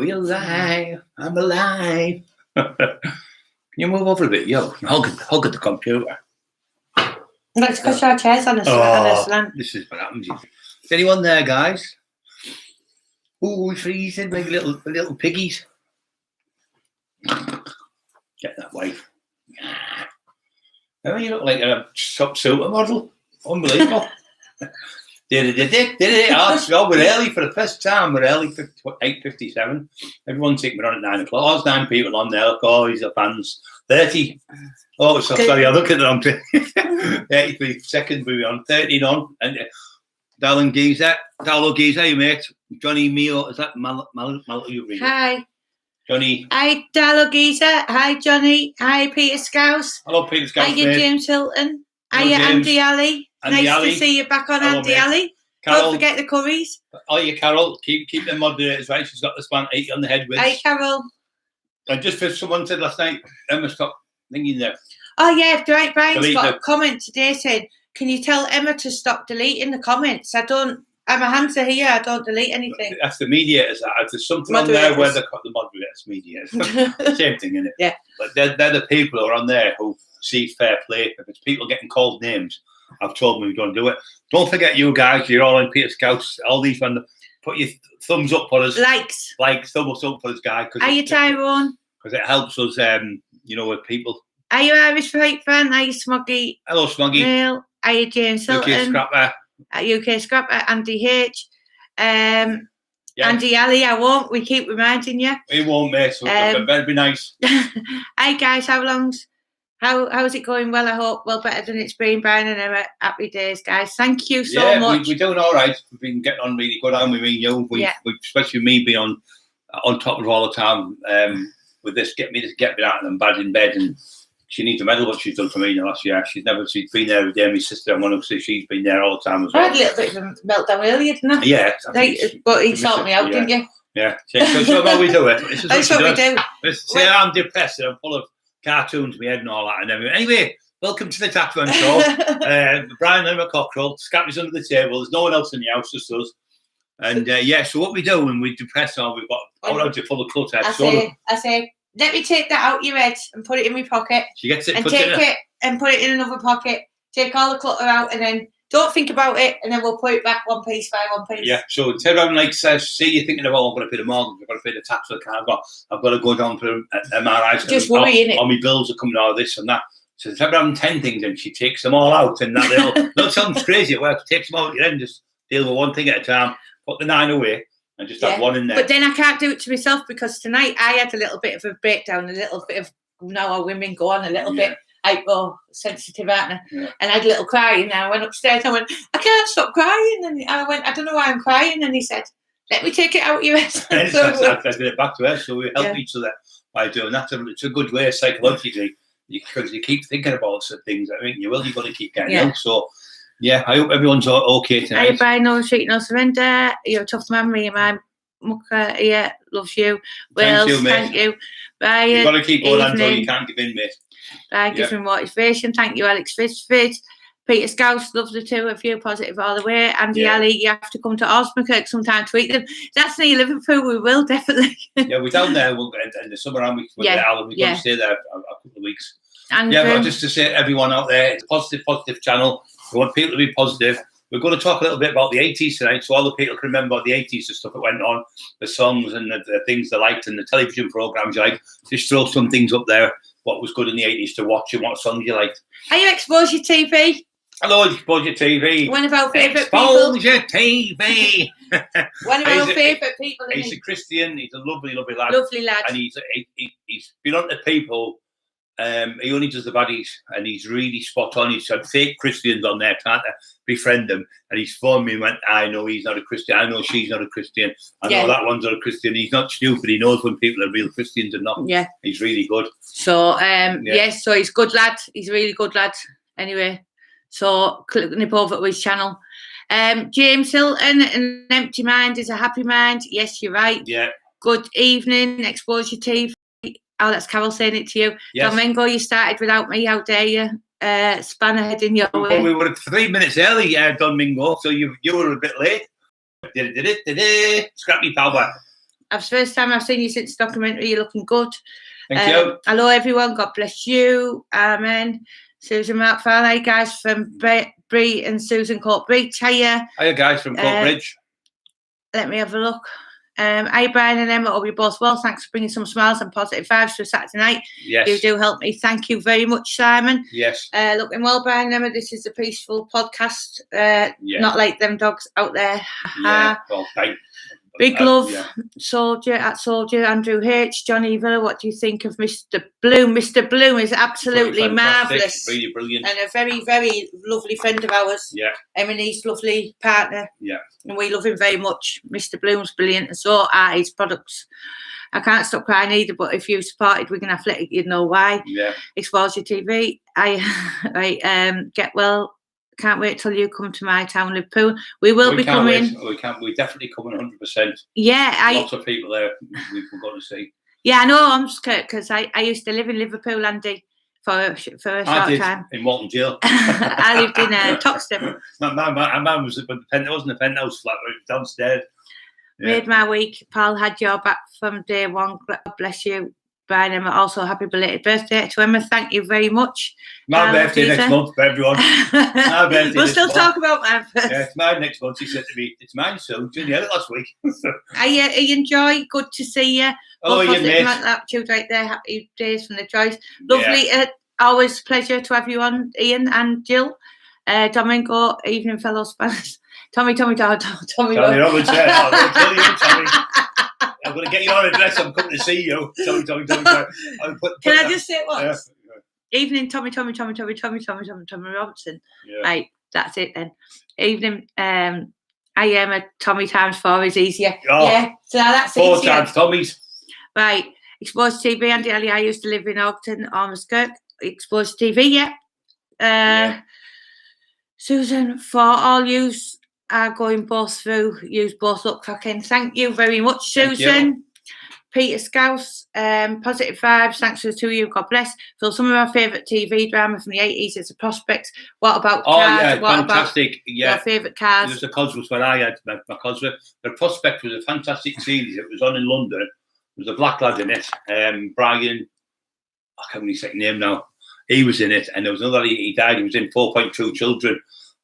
We're alive. I'm alive. Can you move over a bit? Yo, hug at the computer. Let's push our chairs on a slant. This is what happens. Is anyone there, guys? Oh, we're freezing like little piggies. Get that wife. Oh, you look like a top supermodel. Unbelievable. Did it. Oh, we're early for the first time. We're early for 8:57. Everyone's thinking we're on at 9 o'clock. There's 9 people on there. Look, oh, he's a fans. 30. Oh, so sorry. I look at the wrong thing. 33 seconds. We were on 13 on. And Darling Geezer. Darlo Geezer, you mate. Johnny Mio. Is that Mal? Hi. Johnny. Hi, Darlo Geezer. Hi, Johnny. Hi, Peter Scouse. Hello, Peter Scouse. Hi, James Hilton. Hiya, Andy Alley. Nice to see you back on, Andy Alley. Don't forget the curries. Oh, yeah, Carol. Keep them moderators right. She's got the span 80 on the head with. Hi, Carol. And just for someone said last night, Emma, stop thinking there. Oh, yeah. Brian's got a comment today saying, can you tell Emma to stop deleting the comments? I'm a hamster here. I don't delete anything. That's the mediators. There's something on there where they've got the moderators, mediators. Same thing, isn't it? Yeah. But they're the people who are on there who see fair play. If it's people getting called names, I've told them we don't do it. Don't forget, you guys, you're all in Peter Scouts, all these ones. Put your thumbs up for us. Likes, thumbs up for this guy. Are you Tyrone? Because it helps us, with people. Are you Irish Fight fan? Are you Smoggy? Hello, Smoggy. Neil. Are you James Hilton? UK Scrapper. UK Scrapper. Andy H. Andy Alley, I won't. We keep reminding you. We won't, mate. So it better be nice. Hi, guys. How's it going? Well, I hope better than it's been. Brian and Emma, happy days, guys. Thank you so much. We're doing all right. We've been getting on really good, haven't we? We especially me being on top of it all the time. With this, get me out and I'm bad in bed, and she needs a medal. What she's done for me in the last year. She's been there with my sister, and one of us. She's been there all the time as well. I had a little bit of a meltdown earlier, didn't I? Yeah, but he sorted me out, didn't you? Yeah. So how we do it. That's what we do. See, I'm depressed and I'm full of cartoons in my head and all that and everything. Anyway, welcome to the Tackman Show. Brian and Emma Cockerill. Scappies under the table. There's no one else in the house, just us. And so what we do when we depress, we've got all out full of clutter. I say, let me take that out your head and put it in my pocket. She gets it, and take it and put it in another pocket. Take all the clutter out and then don't think about it, and then we'll put it back one piece by one piece. Yeah, so tell everyone, see you're thinking about, I'm going to pay the mortgage, I've got to pay the tax for the car, I've got to go down for MRIs. Just worrying it. All my bills are coming out of this and that. So instead of having 10 things, and she takes them all out, and that sounds crazy at work. Takes them out at the end, just deal with one thing at a time, put the 9 away, and just have one in there. But then I can't do it to myself because tonight I had a little bit of a breakdown, a little bit of, how women go on a little bit. I go sensitive, aren't I? Yeah. And I had a little crying. And I went upstairs. I went, I can't stop crying. And I went, I don't know why I'm crying. And he said, let me take it out your head. I did it back to her. So we help each other by doing that. It's a good way psychologically because you keep thinking about certain things. I mean, you've got to keep getting out. So I hope everyone's okay tonight. Hi, Brian. No retreat, no surrender. You're a tough man. Me and my mucker here loves you. Thank you. Brian. You've got to keep going until you can't give in, mate. Gives me motivation. Thank you, Alex Fitchford. Peter Scouse, loves the two of you, positive all the way. Andy Alley, you have to come to Osmakirk sometime to eat them. That's near Liverpool, we will, definitely. We're down there in the summer, and we're going to stay there for a couple of weeks. And but just to say to everyone out there, it's a positive channel. We want people to be positive. We're going to talk a little bit about the 80s tonight, so all the people can remember the 80s, the stuff that went on, the songs and the things they liked, and the television programmes you like. Just throw some things up there, what was good in the 80s to watch and what songs you liked. Are you Exposure TV? Hello, Exposure TV. One of our favourite people. Exposure TV. One of our favourite people. He's a Christian. He's a lovely, lovely lad. Lovely lad. And he's been on to people. He only does the baddies, and he's really spot on. He's had fake Christians on there trying to befriend them, and he's phoned me and went, I know he's not a Christian, I know she's not a Christian, I know that one's not a Christian. He's not stupid, he knows when people are real Christians and not. Yeah. He's really good. So, so he's a good lad. He's a really good lad. Anyway, so click nip over to his channel. James Hilton, an empty mind is a happy mind. Yes, you're right. Yeah. Good evening, Exposure TV. Oh, that's Carol saying it to you. Yes. Domingo, you started without me. How dare you? Span ahead in your way. We were 3 minutes early, Domingo, so you were a bit late. Scrappy power. It's the first time I've seen you since the documentary. You're looking good. Thank you. Hello, everyone. God bless you. Amen. Susan Mark Farley, guys from Bree and Susan Courtbridge. Hiya. Hiya, guys from Cockerill. Let me have a look. Hi, Brian and Emma. Hope you're both well. Thanks for bringing some smiles and positive vibes for Saturday night. Yes. You do help me. Thank you very much, Simon. Yes. Looking well, Brian and Emma. This is a peaceful podcast. Not like them dogs out there. Yeah. Well, Big love, Soldier at Soldier, Andrew H, Johnny Villa. What do you think of Mr. Bloom? Mr. Bloom is absolutely marvellous. Really brilliant. And a very, very lovely friend of ours. Yeah. Emily's lovely partner. Yeah. And we love him very much. Mr. Bloom's brilliant, and so are his products. I can't stop crying either, but if you supported Wigan Athletic, you'd know why. Yeah. Exposure TV. Get well. Can't wait till you come to my town, Liverpool. We will be coming. We're definitely coming 100%. Yeah, lots of people there we've got to see. Yeah, I know. I'm scared because I used to live in Liverpool, Andy, for a short time. In Walton Jail. I lived in Toxteth. My mum was, but it wasn't a penthouse flat. It was downstairs. Yeah. Made my week. Paul had your back from day one. God bless you. Brian, Emma, also happy belated birthday to Emma. Thank you very much. My birthday next month for everyone. My birthday. We'll still talk about my birthday. Yeah, it's mine next month. He said to me, "It's mine soon." Didn't you hear it last week? I enjoy. Good to see you. Oh, you mate. Attitude right there. Happy days from the choice. Lovely. Yeah. Always a pleasure to have you on, Ian and Jill. Domingo, evening fellow Spanish. Tommy. Tommy Roberts. I'll kill you, Tommy. I'm going to get your address. I'm coming to see you. Tommy. Can I just say it once? Yeah. Evening, Tommy Robertson. Yeah. Right, that's it then. Evening, I am a Tommy times 4 is easier. Oh, yeah, so that's 4 easier. times Tommy's. Right, Exposed TV, Andy Ali. I used to live in Ogden, Ormskirk. Exposed TV, yeah. Susan, for all yous are going both through, use both up cracking. Thank you very much, Susan. Peter Scouse, positive vibes. Thanks to the two of you. God bless. Phil, some of our favourite TV drama from the 80s is The Prospect. What about cars? Yeah, what fantastic. About your favourite cars? It was the Cosworth where I had my Cosworth. The Prospect was a fantastic series. It was on in London. There was a black lad in it. Brian, I can't really say his name now. He was in it, and there was another. He died. He was in 4.2 Children,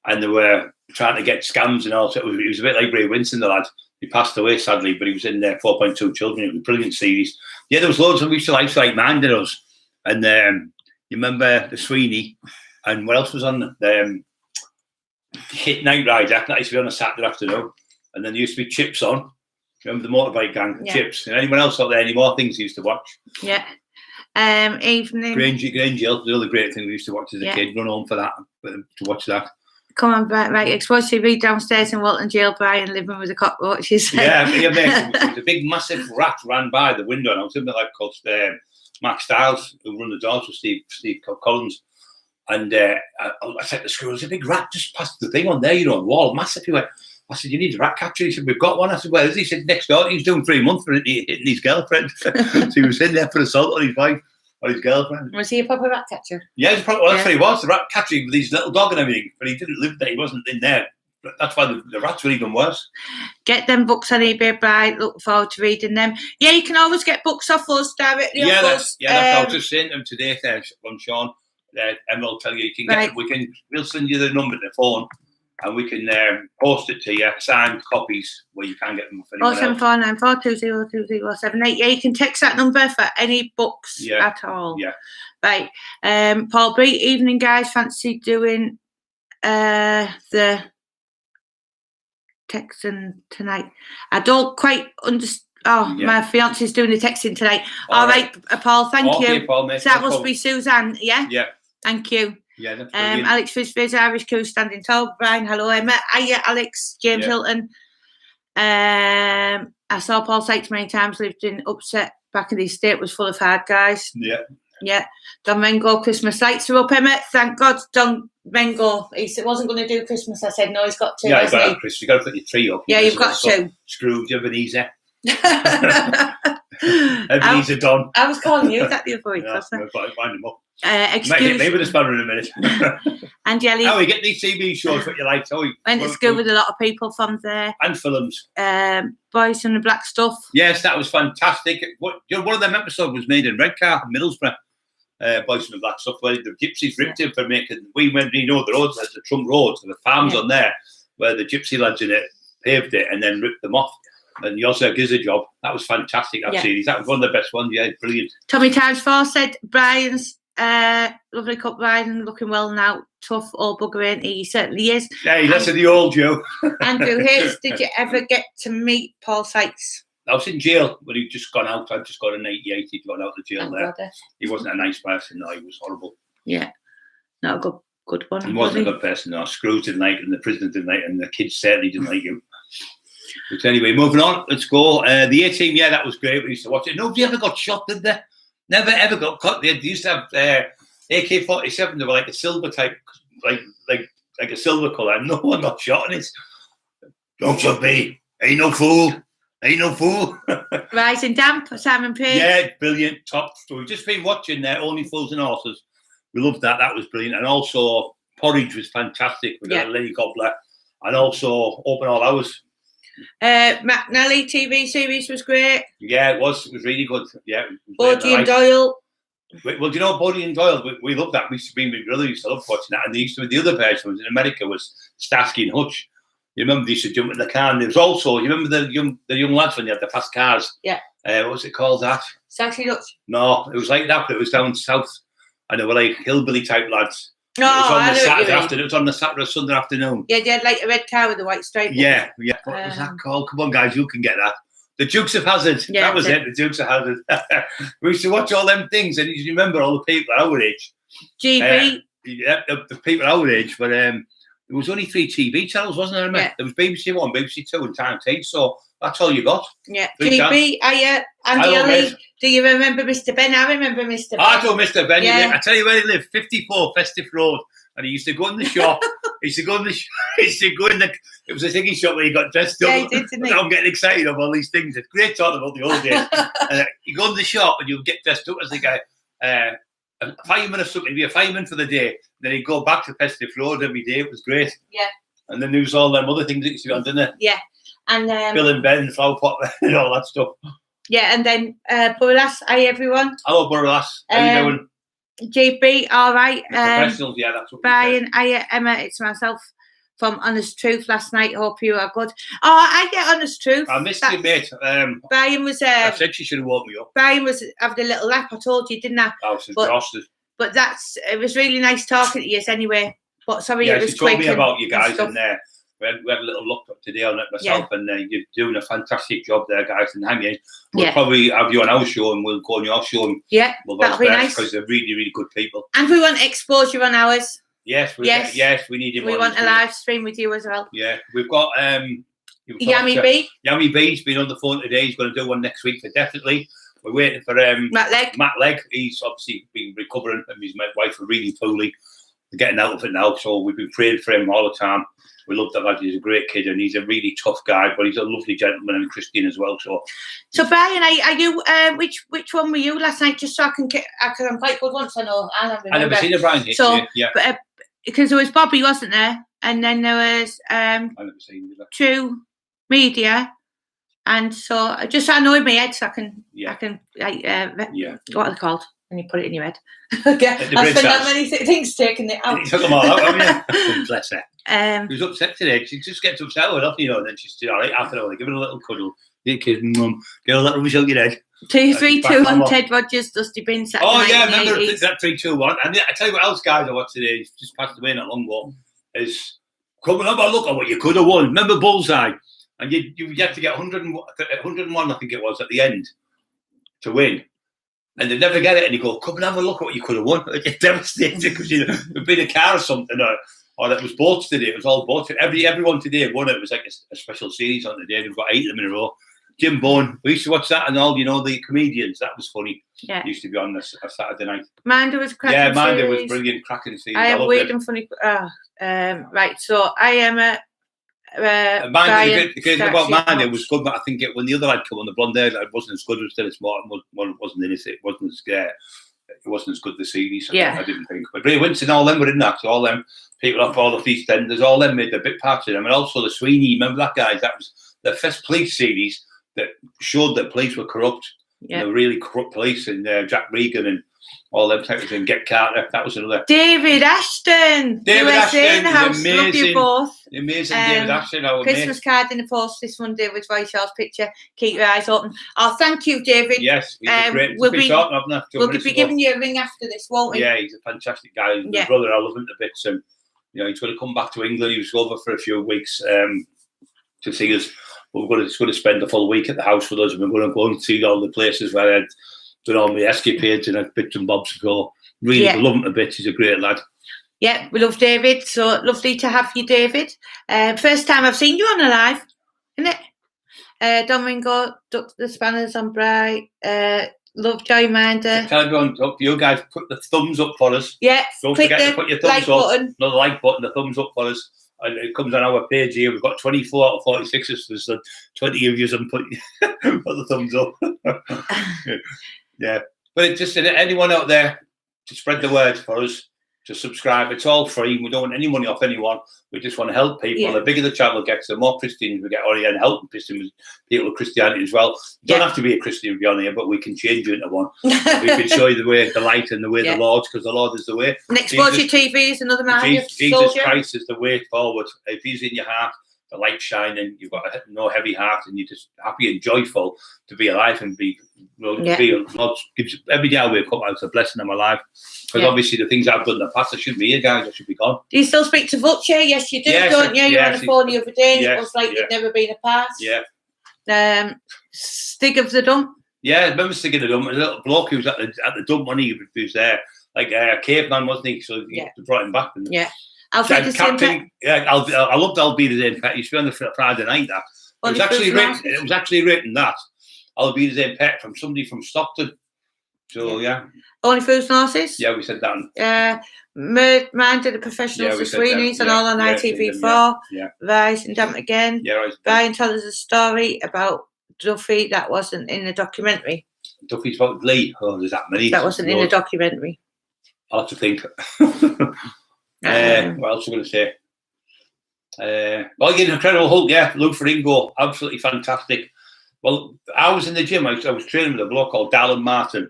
and they were trying to get scams and all. So it was a bit like Ray Winston, the lad. He passed away sadly, but he was in there. 4.2 Children. It was a brilliant series. Yeah, there was loads of. We used to like minded us, and you remember the Sweeney, and what else was on the Hit Night Rider? That used to be on a Saturday afternoon, and then there used to be Chips on. Remember the motorbike gang, Chips, and anyone else out there? Any more things you used to watch? Yeah. Evening. Grange Hill, the other great thing we used to watch as a kid. Run home for that, to watch that. Come on, right. Exposed TV downstairs in Walton Jail, Brian, living with the cockroaches. Yeah, mate. There was a big, massive rat ran by the window, and I was in the like called Mark Stiles, who run the doors with Steve Collins. And I said to the school, there's a big rat just past the thing on there, the wall, massive. He went, I said, you need a rat catcher. He said, we've got one. I said, where is he? He said, next door. He's doing 3 months for hitting his girlfriend. So he was in there for assault on his wife or his girlfriend. Was he a proper rat catcher? Yeah, that's what he was, the rat catcher with his little dog and everything. But he didn't live there. He wasn't in there. That's why the rats were even worse. Get them books on eBay, Brian. Look forward to reading them. Yeah, you can always get books off us directly. Yeah, that's I was just saying them today on Sean. And we'll tell you can get we'll send you the number to the phone. And we can post it to you, signed copies where you can get them. 07494202078. Yeah, you can text that number for any books at all. Yeah. Right. Paul B. Evening, guys. Fancy doing the texting tonight? I don't quite understand. My fiance's doing the texting tonight. All right, Paul. Thank you. Paul, so that must be Suzanne. Yeah. Yeah. Thank you. Yeah, that's brilliant. Alex Fizz, Irish crew standing tall. Brian, hello, Emma. Hiya, Alex, James Hilton. I saw Paul Sykes many times, lived in Upset back in the estate, was full of hard guys. Yeah. Yeah. Don Mengo, Christmas lights are up, Emma. Thank God, Don Mengo. He wasn't going to do Christmas. I said, no, he's got to. Yeah, you've got to, Chris. You've got to put your tree up. Yeah, you've got to. Scrooge, Ebenezer. Everything's a don. I was calling you that the other week, Yeah, wasn't we'll find them up. I? Might hit me with a spanner in a minute. And Jelly. How we get these TV shows, what you like? Went to school with a lot of people from there. And films. Boys and the Black Stuff. Yes, that was fantastic. One of them episodes was made in Redcar, Middlesbrough. Boys and the Black Stuff, where the gypsies ripped him for making. We went, the roads, there's the Trump roads, and the farms on there, where the gypsy lads in it paved it and then ripped them off. And you also gives a job. That was fantastic. That series. That was one of the best ones. Yeah, brilliant. Tommy Times 4 said Brian's lovely cup Brian looking well now. Tough old bugger, ain't he? He certainly is. Hey, that's the old Joe. Andrew Hayes, did you ever get to meet Paul Sykes? I was in jail when he'd just gone out. I'd just got an 88. He'd gone out of jail there. He wasn't a nice person. No, he was horrible. Yeah, not a good one. He wasn't a good person. No, Screws didn't like him, the prison didn't like him, the kids certainly didn't like him. But anyway, moving on. Let's go. The A-Team, yeah, that was great. We used to watch it. Nobody ever got shot, did they? Never ever got caught. They used to have AK-47. They were like a silver type, like a silver colour. No one got shot in it. Don't shot me. Ain't no fool. Ain't no fool. Rising Damp, Simon Page. Yeah, brilliant. Top. So we've just been watching Only Fools and Horses. We loved that. That was brilliant. And also, Porridge was fantastic. We got a Lenny Gobbler. And also, Open All Hours. McNally TV series was great. Yeah, it was. It was really good. Yeah. Bodie and Doyle. Well, do you know Bodie and Doyle? We loved that. We used to be with brothers. Used to love watching that. And they used to be the other version was in America was Starsky and Hutch. You remember they used to jump in the car. And there was also, you remember the young lads when they had the fast cars? Yeah. What was it called? That? Starsky and Hutch. No, it was like that, but it was down south, and they were like hillbilly type lads. No, it was on the Saturday afternoon. It was on the Saturday or Sunday afternoon. Yeah, they had like a red car with a white stripe. Yeah. What was that called? Come on, guys, you can get that. The Dukes of Hazzard. Yeah, that was it. The Dukes of Hazzard. We used to watch all them things, and you remember all the people our age. GB. The people our age, but there was only 3 TV channels, wasn't there? Yeah. There was BBC One, BBC Two, and Time T. So that's all you got. Yeah. GB, Andy Ali. Do you remember Mr. Ben? I remember Mr. Ben. I know Mr. Ben. Yeah. I tell you where he lived, 54 Festive Road. And he used to go in the shop. It was a thingy shop where he got dressed up. Yeah, he did, didn't he? I'm getting excited of all these things. It's great talking about the old days. You go in the shop and you get dressed up as the guy. A fireman or something. He'd be a fireman for the day. Then he'd go back to Festive Road every day. It was great. Yeah. And then there was all them other things that used to be on, didn't there? Yeah. And Bill and Ben, Flower Pot, and all that stuff. Yeah, and then Burlas, hi everyone. Hello Burlas, how you doing? JB, all right. Professionals, yeah, that's what Brian, hiya, Emma, it's myself from Honest Truth last night. Hope you are good. Oh, I get Honest Truth. I missed you, mate. Brian was. I said she should have woke me up. Brian was having a little lap. I told you, didn't I? I was exhausted. But it was really nice talking to you anyway. But sorry, yeah, it was she told quick me about you guys and in there. We had a little look up today on it myself, and you're doing a fantastic job there, guys. And we'll probably have you on our show, and we'll go on your show. And that'll be nice because they're really, really good people. And we want exposure on ours. Yes, we need you. We want a live stream with you as well. Yeah, we've got Yummy B. Yummy B's been on the phone today. He's going to do one next week for definitely. We're waiting for Matt Legg. He's obviously been recovering, and his wife was really poorly. They're getting out of it now, so we've been praying for him all the time. We love that lad. He's a great kid, and he's a really tough guy, but he's a lovely gentleman and Christian as well. So Brian, are you? Which one were you last night? Just so I can, because I'm quite good once. I know. I never seen a Brian hit. So yeah, because there was Bobby, wasn't there? And then there was I never seen True Media, and so just so I know in my head, so I can what are they called? When you put it in your head. Okay. I spent that many things taking it out. You took them all out, haven't you? Bless her. She was upset today. She just gets upset with nothing, and then she's all right after all. Give her a little cuddle. Get kids, mum. Get a little rubbish out your head. 2, 3, 2, 1. Ted Rogers, Dusty Bin. Saturday night, yeah, I remember that 3, 2, 1. And I tell you what else, guys, I watched today. He's just passed away not long ago. Is come and have a look at what you could have won. Remember Bullseye? And you had to get 101, I think it was, at the end to win. And they'd never get it, and you go, come and have a look at what you could have won. Like, it's devastating because it'd been a car or something, or it was boats today. It was all boats. Everyone today won it. It was like a special series on the day. We've got 8 of them in a row. Jim Bone, we used to watch that, and all the comedians. That was funny. Yeah, it used to be on a Saturday night. Minder was cracking. Yeah, Minder was brilliant, cracking series. I am weird and funny. Right, so I am Mine, Brian the great thing starts about mine, your it was good, but I think when the other lad came on, the blonde hair, it wasn't as good as Dennis Morton. Wasn't in it. It wasn't as it wasn't as good the series. I didn't think. But Ray Winston, all them were in that. So all them people off all of these tenders, all them made a big part of them, and also the Sweeney. Remember that guy? That was the first police series that showed that police were corrupt. Yeah. The really corrupt police, and Jack Regan and all them types and Get Carter. That was another. David Ashton. David USA Ashton, House. Love you both. Amazing David Ashton. Our Christmas card in the post this Monday with Roy Shaw's picture. Keep your eyes open. Oh, thank you, David. Yes, he's a great. We'll be giving you a ring after this, won't we? Yeah, he's a fantastic guy. My brother, I love him to bits, and he's going to come back to England. He was over for a few weeks to see us. We're going to spend the full week at the house with us, and we're going to go and see all the places where I'd done all my escapades and bits and bobs. So really love him a bit. He's a great lad. Yeah, we love David. So lovely to have you, David. First time I've seen you on a live, isn't it? Domingo, Duck the Spanners on Bright. Love Joy Minder. Tell everyone, you guys put the thumbs up for us. Yeah, don't forget to put your thumbs like up. Button. Not the like button, the thumbs up for us. And it comes on our page here. We've got 24 out of 46. So 20 of you and put the thumbs up. Yeah. But it's just anyone out there to spread the word for us, to subscribe. It's all free. We don't want any money off anyone. We just want to help people. Yeah. The bigger the channel gets, the more Christians we get on here and helping people with Christianity as well. You don't have to be a Christian to be on here, but we can change you into one. We can show you the way, the light and the way the Lord, because the Lord is the way. Next Exposure TV is another man. Jesus Christ is the way forward. If he's in your heart, the light shining, you've got no heavy heart, and you're just happy and joyful to be alive and be. Lord gives every day I wake up, it's a blessing in my life. Because obviously the things I've done in the past, I shouldn't be here, guys. I should be gone. Do you still speak to Vulture? Yes, you do, don't you? You were on the phone the other day, and it was like you'd never been apart. Yeah. Stig of the Dump. Yeah, I remember Stig of the Dump. A little bloke who was at the dump when he was there, like a caveman, wasn't he? So they brought him back. And I'll take the Captain. I loved I'll Be the Same Pet. He used to be on the Friday night. That it was actually written that I'll Be the Same Pet from somebody from Stockton. So Only Foods and Horses. Yeah, we said that. Man did a professional for Sweeney's and all on ITV4. Rise and Damp Again. Brian told us a story about Duffy that wasn't in the documentary. Duffy's about Lee. Oh, there's that many. That wasn't in the documentary. I'll have to think. What else am I going to say? Incredible Hulk, Lou Ferrigno, absolutely fantastic. Well, I was in the gym. I was training with a bloke called Darren Martin,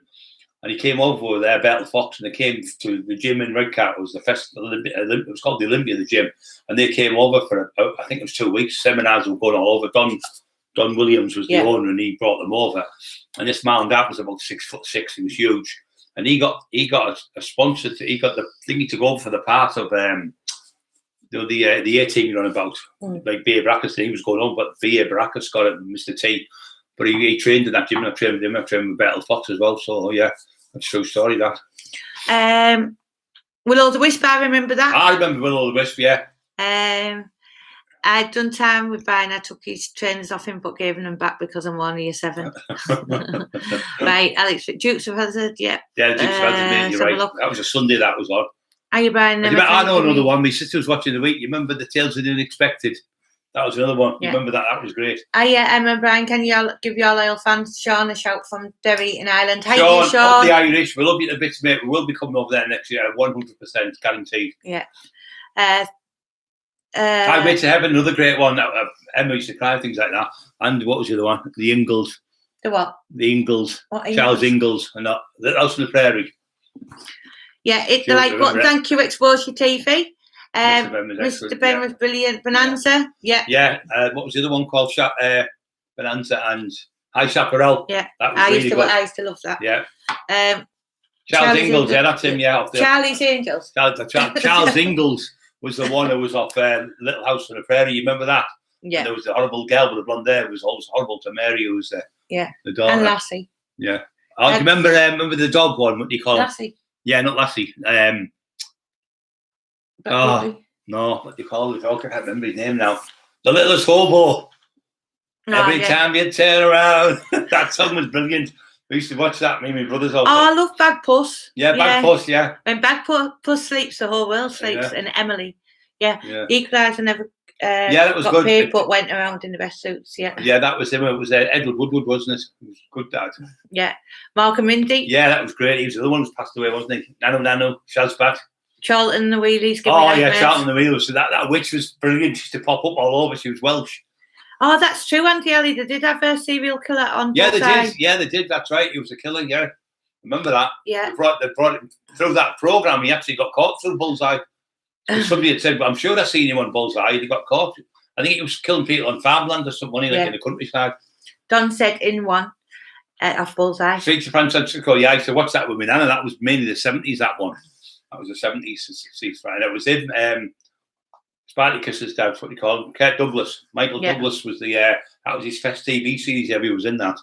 and he came over there, Battle Fox, and they came to the gym in Redcar. It was the festival. It was called the Olympia, the gym, and they came over for I think it was 2 weeks. Seminars were going all over. Don Williams was the owner, and he brought them over. And this man dad was about 6'6". He was huge, and he got a sponsor. He got the thingy to go for the part of the A team you're on about, like B.A. Baracus. He was going on, but B.A. Baracus got it, Mr. T. But he trained in that gym. I trained with him. I trained with Battle Fox as well. So that's a true story. That. Will O' the Wisp, I remember that. I remember Will O' the Wisp. Yeah. I'd done time with Brian. I took his trainers off him, but gave them back because I'm only a 7. Right, Alex, Dukes of Hazzard. Yeah. Yeah, Dukes of Hazzard. You're right. That was a Sunday. That was on. Are you buying them? I know another one. My sister was watching the week. You remember the Tales of the Unexpected? That was another one. You remember that? That was great. I remember, Brian. Can you give your loyal fans Sean a shout from Derry in Ireland? Hi, Sean, Sean. Up the Irish. We love you to bits, mate. We will be coming over there next year, 100% guaranteed. Yeah. Highway to Heaven, another great one. Emma used to cry, things like that. And what was the other one? The Ingalls. The what? The Ingalls. Charles Ingalls, and that. The House on the Prairie. Yeah, hit the like button. Thank you, Exposure TV. Mr. Ben was brilliant. Bonanza, yeah. What was the other one called? Bonanza and High Chaparral. Yeah, that was really good. I used to love that. Yeah. Charles Ingalls, that's him. Yeah, Charlie's Angels. Charles Ingalls was the one who was off Little House on the Prairie. You remember that? Yeah. And there was the horrible girl with the blonde hair. It was always horrible to Mary, who was the daughter. And Lassie. Yeah. Oh, do you remember the dog one? What do you call Lassie. it? Yeah, not Lassie. No, what do you call the dog? I can't remember his name now. The Littlest Hobo. Every time you turn around. That song was brilliant. We used to watch that, me and my brothers all. Oh, I love Bag Puss. Yeah, Bag Puss, yeah. When Bag Puss sleeps, the whole world sleeps. And Emily. Yeah. Equalizer that was got good. paid but went around in the best suits. Yeah. Yeah, that was him. It was Edward Woodward, wasn't it? It was good, Dad. Yeah. Mark and Mindy. Yeah, that was great. He was the other one who's passed away, wasn't he? Nano, Shazbat. Charlton the Wheelies. Oh, yeah, Charlton the Wheelies. So that witch was brilliant. She used to pop up all over. She was Welsh. Oh, that's true, Auntie Ellie. They did have a serial killer on. Yeah, they did. Yeah, they did. That's right. He was a killer. Yeah, remember that? Yeah. They brought him through that program. He actually got caught through Bullseye. Somebody had said, "But I'm sure I've seen him on Bullseye." He got caught. I think he was killing people on farmland or something, like in the countryside. Don said in one off Bullseye. Speak to Francisco. Yeah, I said, "What's that with me, Nana?" That was mainly the 70s. That one. That was the 70s, 60s. And it was him. Spartacus's dad, what he called him, Kurt Douglas. Michael Douglas was that was his first TV series. Yeah, he was in that.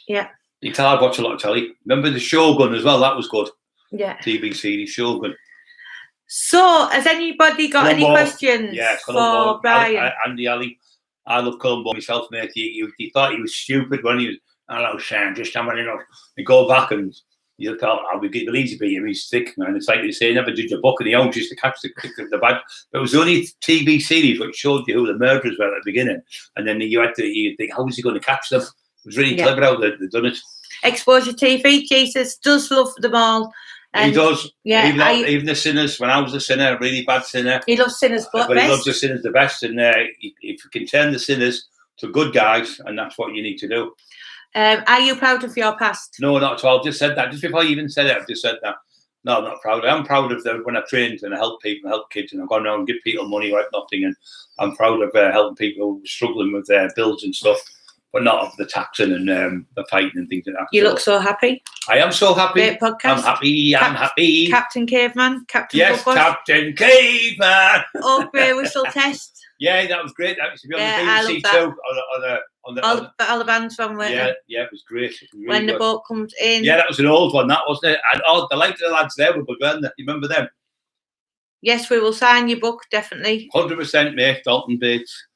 Yeah. You tell I'd watch a lot of telly. Remember the Shogun as well? That was good. Yeah. TV series, Shogun. So, has anybody got any questions for Brian? Andy Ali. I love Columbo myself, mate. He thought he was stupid when he was, hello, Sam, just having enough. You go back and you thought, I'll believe to be him, he's thick, man. It's like they say, never did your book in the old just to catch the bad. But it was the only TV series which showed you who the murderers were at the beginning. And then you think, how is he going to catch them? It was really clever how they've done it. Exposure TV, Jesus does love them all. And he does. Yeah, even the sinners. When I was a sinner, a really bad sinner. He loves sinners, but he loves the sinners the best. And if you can turn the sinners to good guys, and that's what you need to do. Are you proud of your past? No, not at all. I just said that. Just before you even said it, I've just said that. No, I'm not proud. I'm proud of when I trained and I helped people, help kids, and I've gone around and give people money like nothing. And I'm proud of helping people struggling with their bills and stuff, but not of the taxing and the fighting and things like that. You look so happy. I am so happy. Great podcast. I'm happy. Captain Caveman. Yes, Bubba's. Captain Caveman. Oh, Grey Whistle Test. Yeah, that was great. That used to be on the BBC too. All the bands from where. Yeah, it was great. It was really when the boat comes in. Yeah, that was an old one, that wasn't it? And the like the lads there were good, weren't they? You remember them? Yes, we will sign your book, definitely. 100%, mate. Dalton Bates.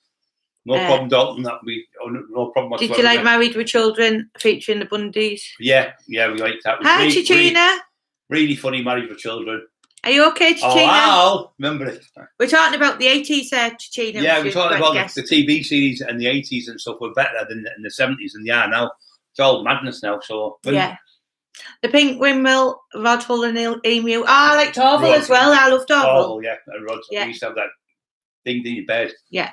No problem, Dalton. No problem whatsoever. Did you like Married with Children featuring the Bundys? Yeah, we liked that. Hi, Chichina. Really funny, Married with Children. Are you okay, Chichina? Oh, remember it. We're talking about the 80s, Chichina. Yeah, we're talking about the TV series and the 80s and stuff were better than in the 70s and now. It's all madness now, so... Yeah. The Pink Windmill, Rod Hull and Emu. Oh, I liked Orville as well. I loved Orville. Orville, yeah. And Rod. We used to have that thing in your bed. Yeah.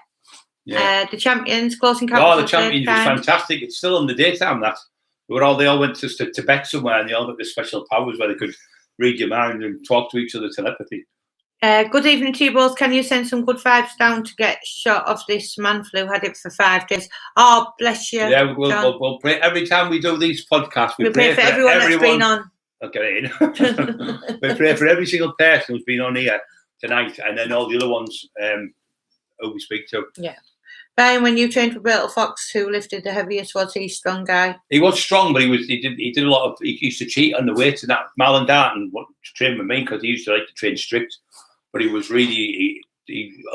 The Champions, Close Encounters. Oh, the Champions was fantastic. It's still on the daytime, that. They all went to Tibet somewhere and they all got the special powers where they could read your mind and talk to each other telepathy. Good evening to you both. Can you send some good vibes down to get shot of this man flu? Had it for 5 days. Oh, bless you. Yeah, we'll pray. Every time we do these podcasts, we pray for everyone that's been on. I'll get it in. We pray for every single person who's been on here tonight and then all the other ones who we speak to. Yeah. Brian, when you trained for Bertel Fox, who lifted the heaviest, was he a strong guy? He was strong, but he did a lot of. He used to cheat on the weights and that. Marlon Darton to train with me because he used to like to train strict, but he was really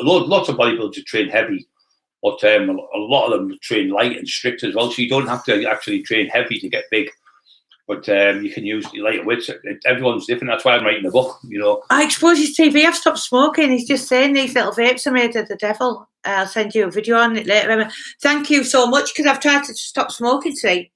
lots of bodybuilders train heavy, but a lot of them train light and strict as well. So you don't have to actually train heavy to get big, but you can use lighter weights. Everyone's different. That's why I'm writing a book. You know. I expose his TV. I've stopped smoking. He's just saying these little vapes are made of the devil. I'll send you a video on it later. Thank you so much because I've tried to stop smoking today.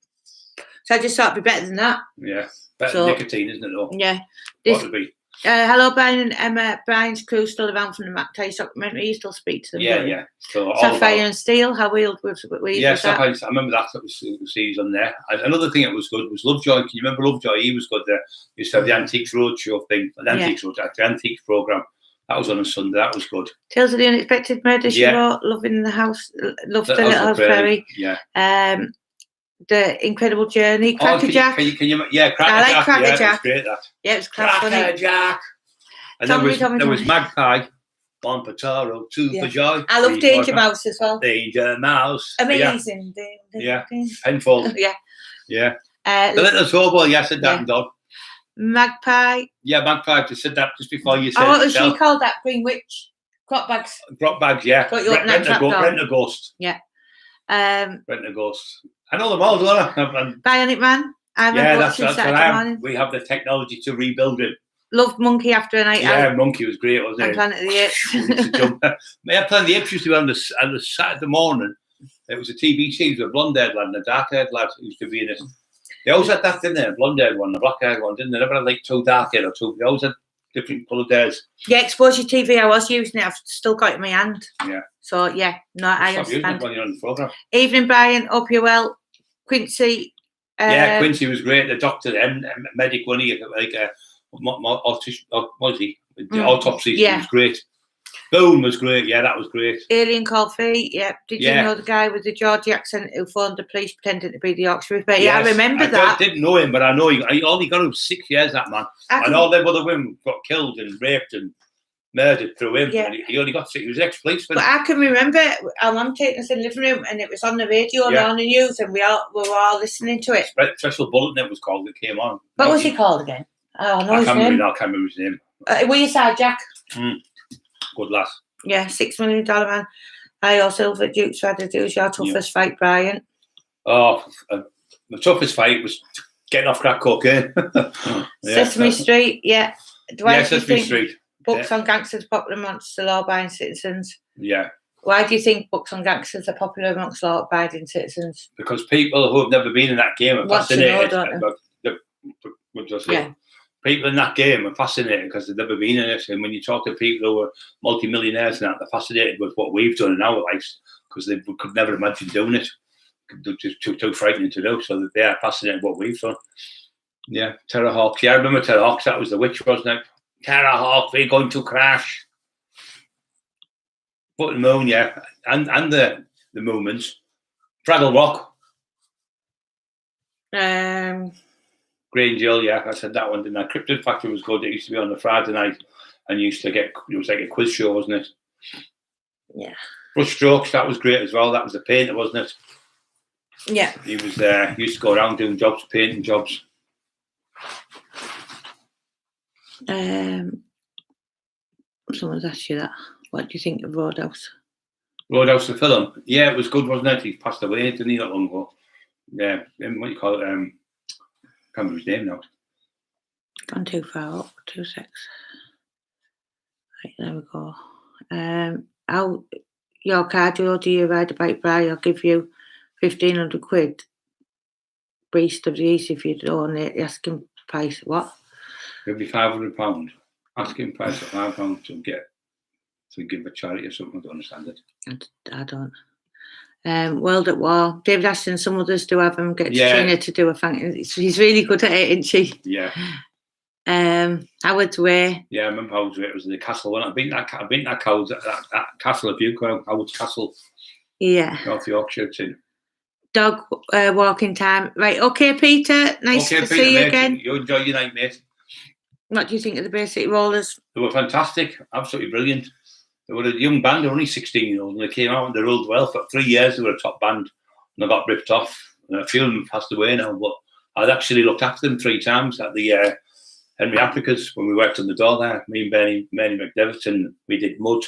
So I just thought it'd be better than that. Yeah, better than nicotine, isn't it? Though? Yeah. What would be? Hello, Brian and Emma. Brian's crew still around from the Mac Tice documentary. You still speak to them? Yeah. So Sapphire and Steel. How weird was yeah, Sapphire. I remember that. It was series on there. Another thing that was good was Lovejoy. Can you remember Lovejoy? He was good there. He used to have the Antiques Roadshow thing. The Antiques program. That was on a Sunday. That was good. Tales of the Unexpected Murder. She wrote. Loving the House. Loved the Little House Fairy. Yeah. The Incredible Journey. Cracker Jack. Can you? Yeah, Cracker Jack. I like Cracker Jack. It was great. That. Yeah, it was Cracker Jack. And there was Magpie. One for Taro, two for Joy. I love Danger Mouse as well. Danger Mouse. Amazing. Yeah. Penfold. Yeah. The Little Turbo. Yeah, I said that and dog. Magpie. Yeah, Magpie. Just said that just before you said. Oh, what was she called? That Green Witch. Crop bags. Crop bags. Yeah. Rent a Ghost. Yeah. Rent a Ghost. I know them all, don't I? Bionic Man. That's what I am. We have the technology to rebuild him. loved Monkey after a night out. Yeah, Monkey was great, wasn't And it? Planet of the Apes. We used to jump. Yeah, Planet of the Apes used to be on the Saturday morning. It was a TV series with a blonde-haired lad and a dark-haired lad who used to be in it. They always had that, didn't they? A blonde-haired one, a black-haired one, didn't they? Never had like two dark-haired or two. They always had different coloured hairs. Yeah, Exposure TV, I was using it. I've still got it in my hand. Yeah. So, yeah, no, I understand. When you're on the programme. Evening, Brian. Hope you're well. Quincy. Yeah, Quincy was great. The doctor, medic, when he like what was he? The autopsies, yeah. He was great. Boone was great. Yeah, that was great. Alien Coffee. Yeah. Did you know the guy with the Geordie accent who phoned the police pretending to be the Yorkshire Ripper? Yeah, I remember that. I didn't know him, but I know he only got him 6 years, that man. And all them other women got killed and raped and murdered through him. Yeah. He only got 6. He was ex-policeman. But I can remember our mum taking us in the living room and it was on the radio and on the news and we were all listening to it. Special Bulletin, it was called. It came on. What was he called again? Oh, I know I his can't name. remember his name. Were you side, Jack? Good lass. Yeah, $6 million man. I also for Duke's had to do your toughest fight, Brian. Oh, the toughest fight was getting off crack cocaine. Sesame Street, yeah. Sesame Street. Books on gangsters popular amongst the law-abiding citizens. Yeah. Why do you think books on gangsters are popular amongst law-abiding citizens? Because people who have never been in that game are fascinated. People in that game are fascinated because they've never been in it. And when you talk to people who are multi-millionaires and that, they're fascinated with what we've done in our lives because they could never imagine doing it. They're just too frightening to do. So they are fascinated with what we've done. Yeah, Terror Hawks. Yeah, I remember Terror Hawks. That was the witch, wasn't it? Terror Hawk, we're going to crash. But the moon, yeah. And the movements. Fraggle Rock. Grange Hill, yeah, I said that one, didn't I? Cryptid Factory was good. It used to be on the Friday night and used to it was like a quiz show, wasn't it? Yeah. Brush Strokes, that was great as well. That was a painter, wasn't it? Yeah. He was used to go around doing jobs, painting jobs. Someone's asked you that. What do you think of Roadhouse? Roadhouse, the film? Yeah, it was good, wasn't it? He passed away, didn't he, not long ago? Yeah, what do you call it? I can't remember his name now. Gone too far up, 2 6. Right, there we go. How your cardio do you ride a bike by? I'll give you 1,500 quid. Beast of the East if you donate the asking price. What? It'll be £500. Asking price of £5 to give a charity or something. I don't understand it. I don't. World at War. David Ashton, some others do have him. Get Trina to do a thank. He's really good at it, isn't she? Yeah. Howard's Way. Yeah, I remember Howard's Way. It was the castle one. I've been that castle of Buckwell, Howard's Castle. Yeah. North Yorkshire. Too. Dog walking time. Right. Okay, Peter. Nice to see you again. You enjoy your night, mate. What do you think of the Basic Rollers? They were fantastic. Absolutely brilliant. They were a young band. They were only 16-year-olds, and they came out and they rolled well. For 3 years, they were a top band, and they got ripped off. And a few of them passed away now, but I'd actually looked after them 3 times at the Henry Africa's when we worked on the door there. Me and Bernie McDevitt, and we did Mud.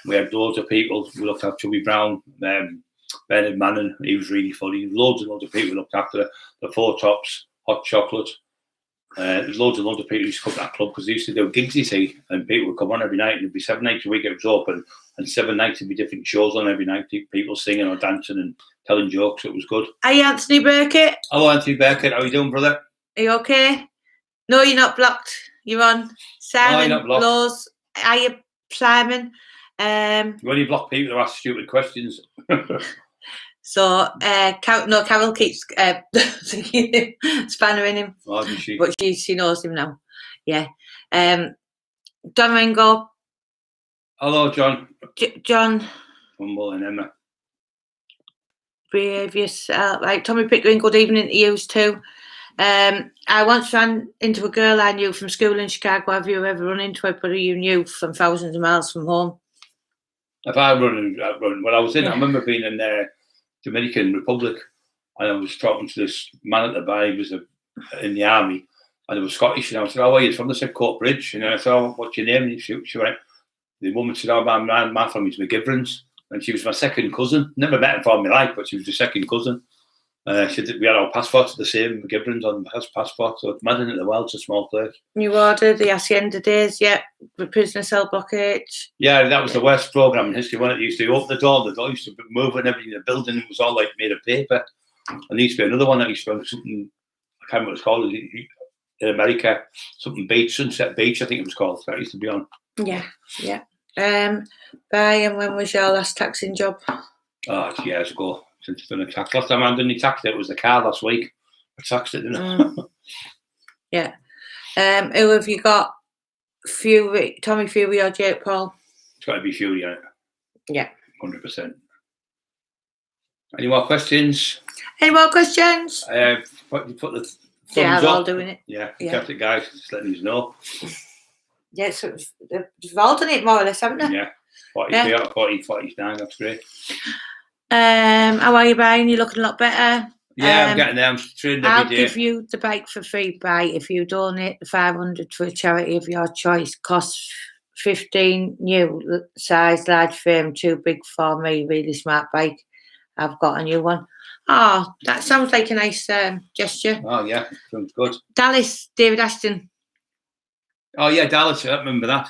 We had loads of people. We looked after Chubby Brown, Bernard Manning. He was really funny. Loads and loads of people we looked after. The Four Tops, Hot Chocolate. There's loads and loads of people who used to come to that club because they used to do gigs, you see, and people would come on every night, and it'd be 7 nights a week it was open, and 7 nights would be different shows on every night, people singing or dancing and telling jokes. It was good. Are you Anthony Burkett? Hello, Anthony Burkett. How are you doing, brother? Are you okay? No, you're not blocked. You're on. Simon Laws. Are you, Simon? When you block people who ask stupid questions. So, Carol keeps spannering him. Oh, does she? But she knows him now. Yeah. Don Ringo. Hello, John. John. Humble and Emma. Behave yourself. Right, Tommy Pickering, good evening to you too. I once ran into a girl I knew from school in Chicago. Have you ever run into her, but you knew from thousands of miles from home? If I run, when I was in, I remember being in Dominican Republic, and I was talking to this man at the bar. He was in the army, and he was Scottish. And I said, "Oh, where are you from?" They said, "Courtbridge." And I said, "Oh, what's your name?" And she went. The woman said, "Oh, my family's McGiverns," and she was my second cousin. Never met her for my life, but she was the second cousin. We had our passports the same, Gibron's on his passport, so it's mad in the world, it's a small place. New Order, the Hacienda Days, the prisoner cell blockage. Yeah, that was the worst programme in history when it used to open the door used to move and everything, the building was all like made of paper. And there used to be another one that used to be something, I can't remember what it's called, in America, something beach, Sunset Beach, I think it was called, that used to be on. Yeah. Brian, when was your last taxing job? Oh, it's years ago since I've done a tax. Last time I done any tax, it was the car last week. I taxed it, didn't I? Yeah. Who have you got? Fury, Tommy Fury or Jake Paul? It's got to be Fury, yeah. Yeah. 100%. Any more questions? Any more questions? Put the They are thumbs all up. doing it. Yeah, kept it, guys. Just letting you know. Yeah, so they've all done it more or less, haven't they? Yeah. 43 out of 49, that's great. How are you, Brian? You're looking a lot better. Yeah, I'm getting there. I'm training I'll every day. give you the bike for free, Brian, if you donate the 500 to a charity of your choice. Costs 15 new size, large frame, too big for me, really smart bike. I've got a new one. Oh, that sounds like a nice gesture. Oh, yeah, sounds good. Dallas, David Ashton. Oh, yeah, Dallas, I remember that.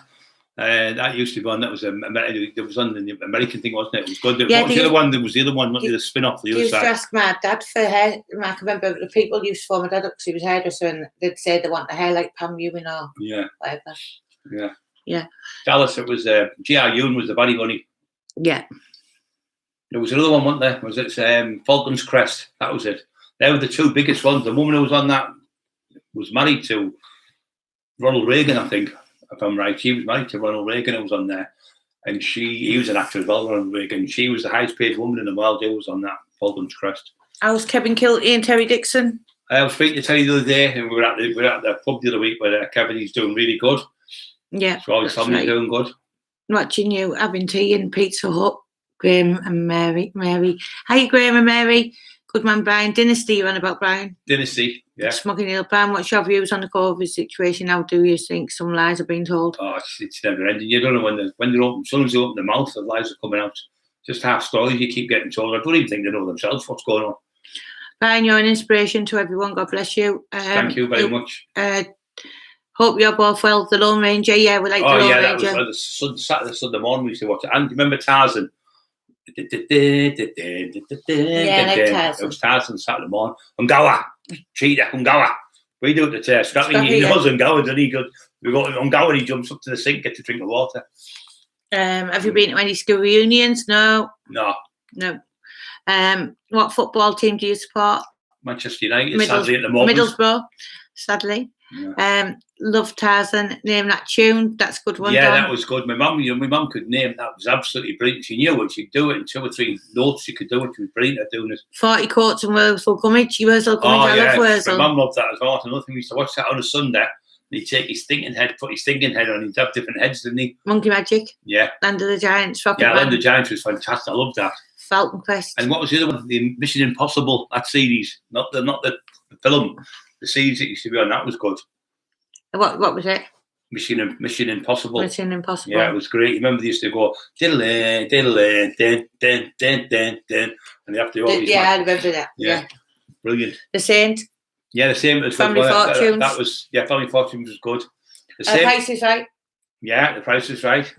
That used to be one that was it was on the American thing, wasn't it? It was good. What was the other one? There was the other one, the spin off the other side. Used to ask my dad for hair. I can remember the people used for my dad because he was hairdresser, and they'd say they want the hair like Pam Ewing or whatever. Yeah. Dallas, it was G.R. Ewing was the Bunny Bunny. Yeah. There was another one, wasn't there? Was it Falcon's Crest? That was it. They were the two biggest ones. The woman who was on that was married to Ronald Reagan, I think. If I'm right, she was married to Ronald Reagan, who was on there, and he was an actor as well, Ronald Reagan. She was the highest paid woman in the world who was on that Falcon's Crest. I was Kevin Kilty and Terry Dixon. I was speaking to Terry the other day, and we were at the pub the other week where Kevin, he's doing really good. Yeah, so all his family's doing good. Watching you having tea in Pizza Hut, Graham and Mary. Hi, Graham and Mary. Good man, Brian. Dynasty, you're on about Brian. Dynasty, yeah. Smuggling Hill. Brian, what's your views on the COVID situation? How do you think some lies are being told? Oh, it's never ending. You don't know when they're open. As soon as they open their mouth, the lies are coming out. Just half stories you keep getting told. I don't even think they know themselves what's going on. Brian, you're an inspiration to everyone. God bless you. Thank you very much. Hope you're both well. The Lone Ranger, yeah, we like the Lone Ranger. That was Saturday, Sunday morning we used to watch it. And remember Tarzan? Yeah, like Tarzan. It was Tarzan Saturday morning. Ungawa, cheetah, Ungawa. We do it to Scrappy. He knows Ungawa, doesn't he? We go to Ungawa, he jumps up to the sink, gets a drink of water. Have you been to any school reunions? No. What football team do you support? Manchester United, sadly at the moment. Middlesbrough, sadly. Yeah. Love Tarzan. Name that tune. That's a good one. Yeah, Don. that was good. My mum could name. That was absolutely brilliant. She knew it. She'd do it in 2 or 3 notes. She could do it. She was brilliant at doing it. 40 Courts and Wurzel Gummidge. I love Wurzel. My mum loved that as well. Another thing, we used to watch that on a Sunday. He'd take his stinking head, put his stinking head on. He'd have different heads, didn't he? Monkey Magic. Yeah. Land of the Giants. Land of the Giants was fantastic. I loved that. Falcon Quest. And what was the other one? The Mission Impossible, that series. Not the film. The series that used to be on, that was good. What was it? Mission Impossible. Mission Impossible. Yeah, it was great. You remember they used to go diddle-a, diddle-a, din, din, din, din, din, and they have to do all these. Yeah, I remember that. Yeah. Brilliant. The Saint. Yeah, the same as Family Fortunes. That was Family Fortunes was good. The Price is Right. Yeah, The Price is Right.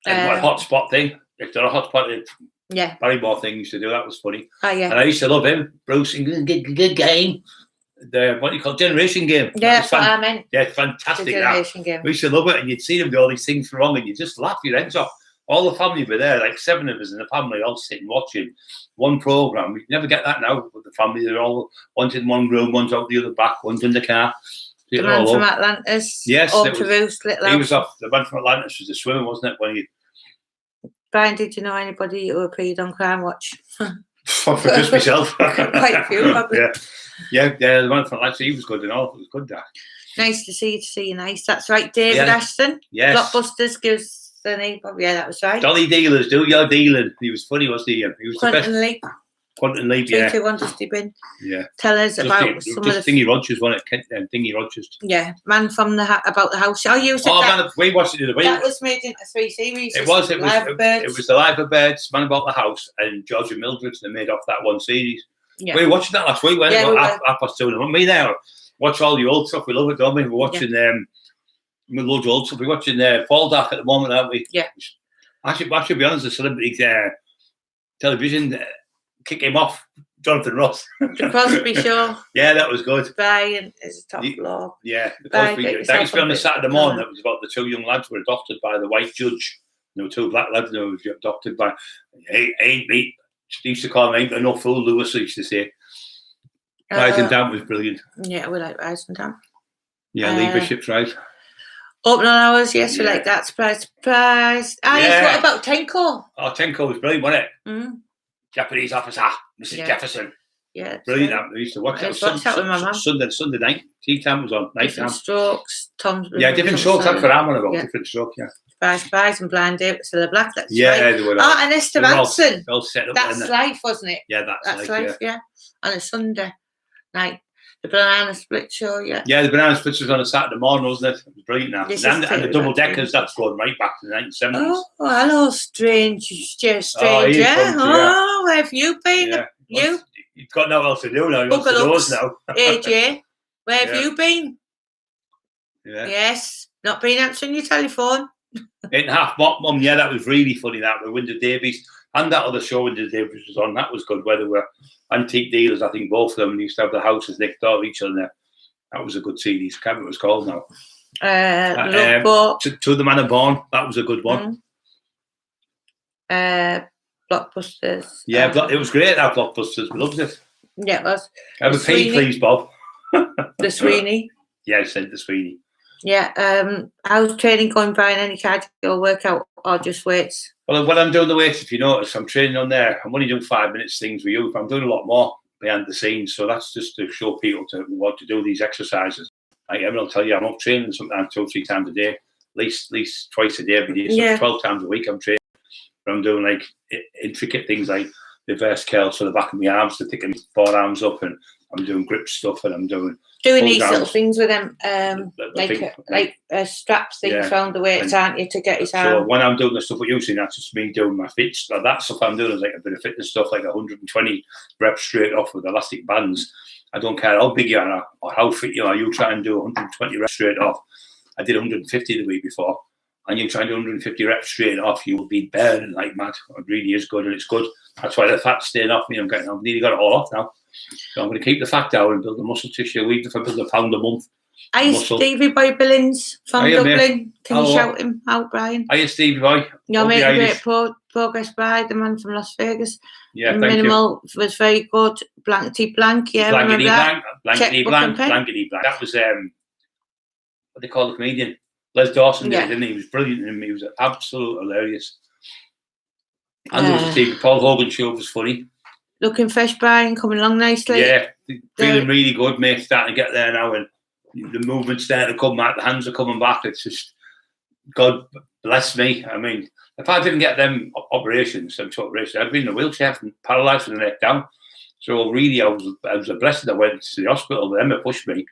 And what hotspot thing? If they're a hotspot, Barrymore thing used to do. That was funny. Oh yeah. And I used to love him. Bruce, good game. The what you call Generation Game. Yeah, that's what I meant. Yeah, fantastic. The Generation Game. We used to love it, and you'd see them do all these things wrong, and you just laugh your heads off. All the family were there, like 7 of us in the family, all sitting watching one program. We never get that now with the family. They're all one's in one room, one's out the other back, one's in the car. The man from Atlantis. Yes, he was off. The man from Atlantis was the swimmer, wasn't it? When he. Brian, did you know anybody who appeared on Crime Watch? For just myself. Quite a few, probably. Yeah, the man from Atlantis, he was good and all. It was good, that. Nice to see you. Nice. That's right, David Ashton. Yes. Blockbusters gives the name. Yeah, that was right. Dolly Dealers, do your dealing. He was funny, wasn't he? He was Quentin the best. Quentin Leap, 3-2-1 Dusty Bin. Yeah. Tell us about some of the Thingy Rogers, wasn't it? Thingy Rogers. Yeah, Man from about the House. We watched it the other week. That was made into 3 series. It was the Life of Birds, Man About the House, and George and Mildred. They made off that one series. Yeah. We were watching that last week, weren't Yeah, we? we Half past 2 in the morning. Me there, watch all the old stuff. We love it, don't we? We're watching loads of old stuff. We're watching Fall Dark at the moment, aren't we? Yeah. I should be honest, the celebrity television kick him off, Jonathan Ross. The Crosby Show. Yeah, that was good. Brian is a top bloke. Yeah, the Brian, Crosby. get That yourself used to be on a the bit Saturday of morning. colour. That was about the 2 young lads were adopted by the white judge. There were 2 black lads who were adopted by. Ain't me. They used to call him ain't no fool. Lewis used to say. Rising Down was brilliant. Yeah, we like Rising Down. Yeah, Lee Bishop's right. Opening hours, yes, we like that. Surprise. Yes, what about Tenko? Oh, Tenko was brilliant, wasn't it? Mm. Japanese officer, Mrs. Jefferson. Yeah, Brilliant. We used to watch that. Sunday night. Tea time was on. Night different time. Strokes. Tom's. Yeah, different strokes. That's what I'm on about. Different stroke. Yeah. Spies and Blind Date. So the Black. That's right. They were. And Esther Hansen. All set up. That's Life, wasn't it? Yeah, that's Life. Yeah. On a Sunday night. The Banana Split Show, yeah. Yeah, the Banana Split was on a Saturday morning, wasn't it? It was brilliant now. And the Double Deckers, that's going right back to the 1970s. Oh, hello, stranger. Where have you been? Yeah. You've got nothing else to do now. You're on those now. AJ, where have you been? Yeah. Yes, not been answering your telephone. 8.5 Mum, yeah, that was really funny, that with Windsor Davies. And that other show Windsor Davies was on, that was good, where they were antique dealers, I think both of them, and used to have the houses next door to each other. That was a good series. I can't remember what it was called now. To the Man of Born, that was a good one. Blockbusters. Yeah, it was great, that Blockbusters. We loved it. Yeah, it was. Have a pee, please, Bob. The Sweeney. Yeah, I said the Sweeney. Yeah, how's training going, Brian? Any cardio workout or just weights? Well, when I'm doing the weights, if you notice, I'm training on there. I'm only doing 5 minutes things with you. I'm doing a lot more behind the scenes. So that's just to show people what to do these exercises. Like Emma will tell you, I'm up training sometimes 2 or 3 times a day, at least twice a day every day. So 12 times a week I'm training. But I'm doing like intricate things like reverse curls for the back of my arms to taking my forearms up, and I'm doing grip stuff, and I'm doing these little things with them, like strap things around the weights, aren't you, to get his arm. So when I'm doing the stuff with you, that's just me doing my fits. That stuff I'm doing is like a bit of fitness stuff, like 120 reps straight off with elastic bands. I don't care how big you are or how fit you are. You try and do 120 reps straight off. I did 150 the week before, and you try and do 150 reps straight off, you will be burning like mad. It really is good, and it's good. That's why the fat's staying off me. I've nearly got it all off now. So I'm going to keep the fat down and build the muscle tissue. Even if I build £1 a month. Hi, Stevie Boy Billings from Dublin. Can you shout him out, Brian? Hiya, Stevie Boy. You're making great progress, Brian, the man from Las Vegas. Yeah, thank Minimal you. Was very good. Blankety blank, yeah. Blankety blank. Blankety blank. Blankety blank. That was, what they call the comedian? Les Dawson did it, didn't he? He was brilliant and he was absolutely hilarious. And there was a TV, Paul Hogan show was funny. Looking fresh, Brian, coming along nicely. Yeah, feeling really good, mate. Starting to get there now, and the movement's starting to come back. The hands are coming back. It's just, God bless me. I mean, if I didn't get them operations, I'd been in a wheelchair and paralysed from the neck down. So really, I was a blessing. I went to the hospital. Them that pushed me.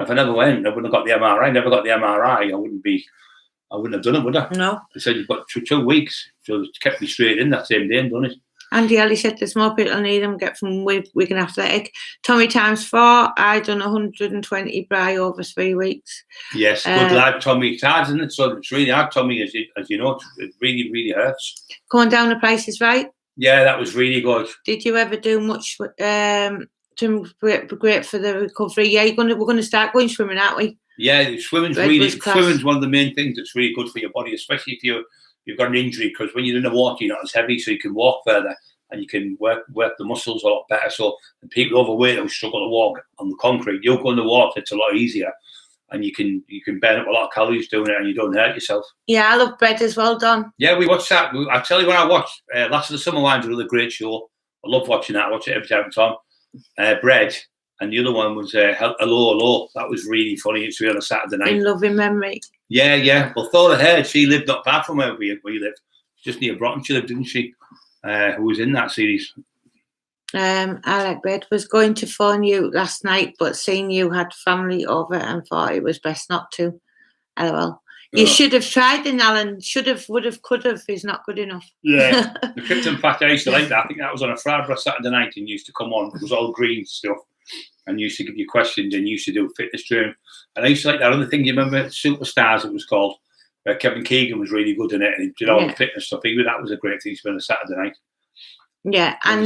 If I never went, I wouldn't have got the MRI. Never got the MRI. I wouldn't have done it, would I? No. They said you've got 2 weeks. So it kept me straight in that same day and done it. Andy Alley said there's more people need them, get from Wigan Athletic. Tommy times 4, I done 120 Bry over 3 weeks. Yes, good lad, Tommy. It's hard, isn't it? So it's really hard, Tommy, as you know, it really, really hurts. Going down the prices, right? Yeah, that was really good. Did you ever do much to great for the recovery? Yeah, we're going to start going swimming, aren't we? Yeah, swimming's one of the main things that's really good for your body, especially if you've got an injury, because when you're in the water, you're not as heavy, so you can walk further and you can work the muscles a lot better. So the people overweight who struggle to walk on the concrete, you go in the water, it's a lot easier, and you can burn up a lot of calories doing it, and you don't hurt yourself. Yeah, I love bread as well, Don. Yeah, we watched that. I tell you, when I watched Last of the Summer Wine's another great show. I love watching that. I watch it every time it's on. Bread. And the other one was Hello, Hello. That was really funny. It's on a Saturday night. In loving memory. Yeah. Well, Thora Heard, she lived not far from where we lived. Just near Broughton she lived, didn't she? Who was in that series. Alec Bed was going to phone you last night, but seeing you had family over and thought it was best not to. LOL. You should have tried then, Alan. Should have, would have, could have is not good enough. Yeah, the Krypton Factor, I used to like that. I think that was on a Friday or Saturday night and used to come on. It was all green stuff and used to give you questions and used to do fitness training. And I used to like that other thing, you remember, Superstars it was called, where Kevin Keegan was really good in it and he did all the fitness stuff. That was a great thing to spend a Saturday night. Yeah, and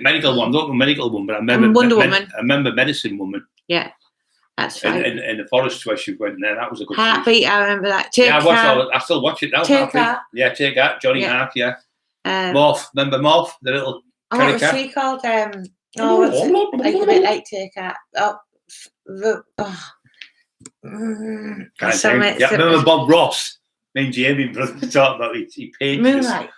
medical one, not a medical one, but I remember Wonder Woman. I remember Medicine Woman. Yeah, that's right. In the forest where she went there, that was a good. Heartbeat, I remember that. I still watch it now. Take That. Yeah, Take That. Johnny Hart. Yeah. Morph, remember Morph, the little. What was she called? Like a bit like Take That. Remember Bob Ross? Me and Jamie brother talked about it. He painted Moonlight.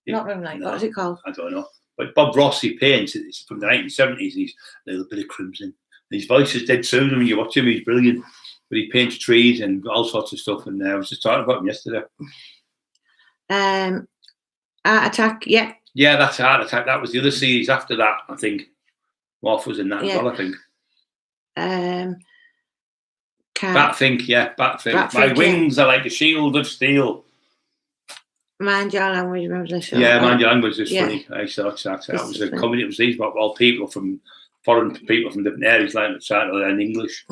Not Moonlight. What was it called? I don't know. But Bob Ross, he paints. It's from the 1970s. He's a little bit of crimson. His voice is dead soothing when you watch him. He's brilliant. But he paints trees and all sorts of stuff. And I was just talking about him yesterday. Art Attack, yeah. Yeah, that's Art Attack. That was the other series after that, I think. Morph was in that as well, I think. Batfink. My wings are like a shield of steel. Mind Your Language, remember the show? Yeah, Mind Your Language is funny. I used to watch that. That was a comedy. It was these about all people from foreign people from different areas, like and English.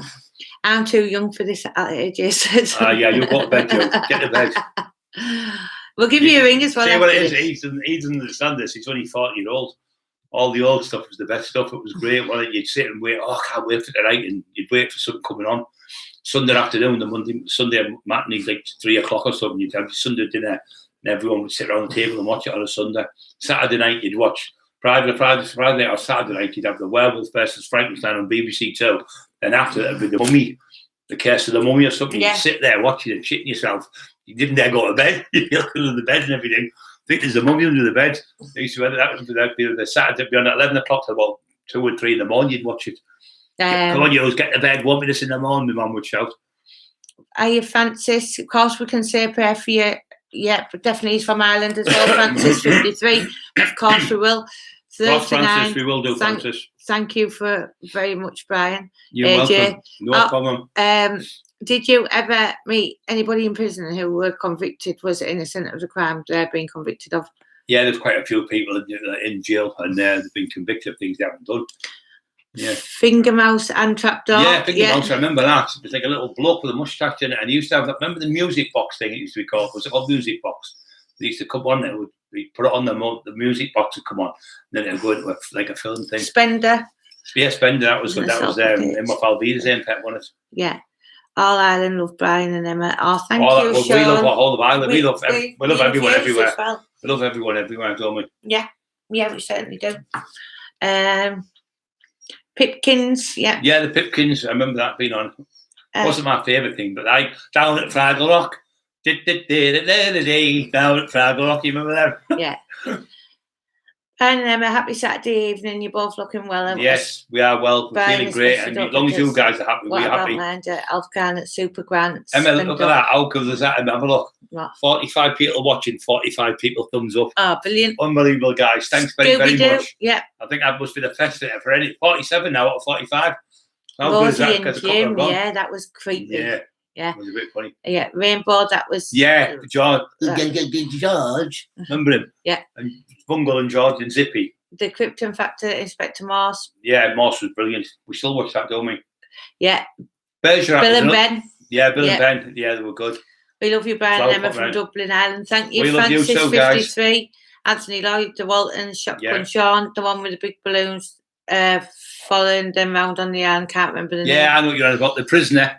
I'm too young for this at age. Yeah, you go to bed, Joe. Get to bed. We'll give you a ring as well. See what it is. He doesn't understand this. He's only 40-year-old. All the old stuff was the best stuff. It was great. You'd sit and wait. Oh, I can't wait for tonight, and you'd wait for something coming on. Sunday afternoon, Sunday matinee, like 3 o'clock or something. You'd have your Sunday dinner, and everyone would sit around the table and watch it on a Sunday. Saturday night, you'd watch Friday night or Saturday night, you'd have the Werewolf versus Frankenstein on BBC Two. Then after that, would be the Mummy, the Curse of the Mummy or something. You'd sit there watching it, shitting yourself. You didn't dare go to bed. You'd look under the bed and everything. I think there's a mummy under the bed. They used to that be the Saturday beyond 11 o'clock to about 2 or 3 in the morning. You'd watch it. Come on, you get to bed. 1 minute in the morning, my mum would shout. Are you Francis? Of course, we can say a prayer for you. Yeah, but definitely he's from Ireland as well. Francis 53. Of course, we will. Cross Francis, we will do, Francis. Thank you for very much, Brian. You're welcome. No problem. Did you ever meet anybody in prison who were convicted, was innocent of the crime they're being convicted of? Yeah, there's quite a few people in jail and they've been convicted of things they haven't done. Yeah. Finger Mouse and Trapdoor. Yeah, Finger Mouse, I remember that. It was like a little bloke with a moustache in it, and he used to have, remember the music box thing it used to be called? Was it called music box? They used to come on, it would be put it on the music box would come on, and then it would go into like a film thing. Spender. Yeah, Spender, that was good. That was Emma Falvida's pet, wasn't it? Yeah. All Ireland love Brian and Emma. Oh, thank you, Sean. We love all of Ireland. We love everyone everywhere. Well. We love everyone everywhere, don't we? Yeah, we certainly do. Pipkins, yeah. Yeah, the Pipkins. I remember that being on. Wasn't my favourite thing, but down at Fraggle Rock. Down at Fraggle Rock, you remember that? Yeah. And Emma, happy Saturday evening. You're both looking well. Yes, we are well. We're feeling great. And as long as you guys are happy, we're happy. Alf Garnett, Super Grants. Emma, look at that. How good is that? Emma, have a look. What? 45 people watching, 45 people thumbs up. Oh, brilliant. Unbelievable, guys. Thanks very much. Yeah. I think that must be the best for any. 47 now out of 45. How good is that? Jim, yeah, that was creepy. Yeah. It was a bit funny. Yeah, Rainbow, that was... Yeah, George. George. Remember him? Yeah. And Bungle and George and Zippy. The Krypton Factor, Inspector Morse. Yeah, Morse was brilliant. We still watch that, don't we? Yeah. Bergerac Bill and Ben. Yeah, Bill and Ben. Yeah, they were good. We love you, Brian and Emma from Dublin, Ireland. Thank you, we Francis, love you too, 53. Guys. Anthony Lloyd, the Waltons, Shotgun Sean, the one with the big balloons, following them round on the island. Can't remember the name. Yeah, I know what you're on about. The Prisoner.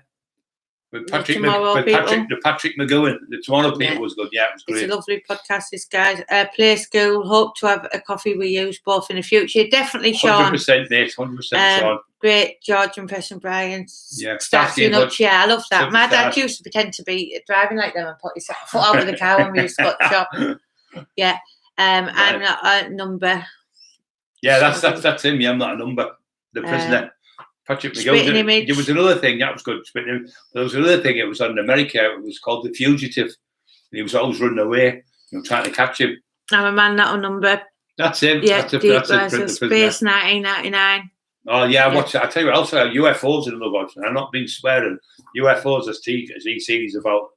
With Patrick McGowan. The Tomorrow People was good. Yeah, it was great. It's a lovely podcast, this guys. Play School. Hope to have a coffee with you both in the future. Definitely, Sean. 100%, mate. 100%, Sean. Great, George and Preston Brian. Yeah, starting up. Yeah, I love that. My dad used to pretend to be driving like them and put his foot over the car when we used to go to shop. Yeah. I'm not a number. Yeah, that's him. Yeah, I'm not a number. The Prisoner. Patrick McGowan. There was another thing that was good. There was another thing. It was on America. It was called The Fugitive. And he was always running away, trying to catch him. I'm a man, not a number. That's him. Yeah, that's Space 1999. Oh yeah, I watched it. I tell you what, also UFOs in another watch. I'm not being swearing. UFOs as he series about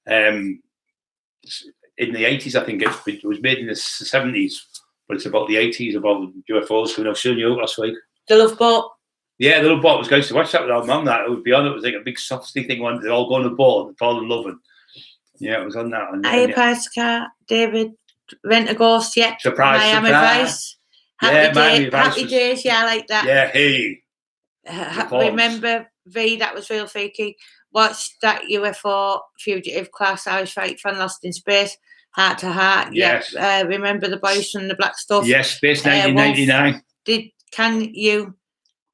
in the 80s, I think it was made in the 70s, but it's about the 80s, about UFOs coming out. Showing you last week. The Love Boat. Yeah, the Love Boat was going to watch that with our mum. That it would be on. It was like a big softy thing. One, they all go on the boat and fall in love. And yeah, it was on that. Hiya Price Car, David, Rent a Ghost, yeah. Surprise, Miami surprise. Vice. Miami Vice Happy was- Days, yeah, I like that. Yeah, hey. Remember V, that was real freaky. Watched that UFO Fugitive Class Irish Fight Fan Lost in Space. Heart to Heart, Yes. yeah. Remember the Boys from the Black Stuff. Yes, Space 1999. Can you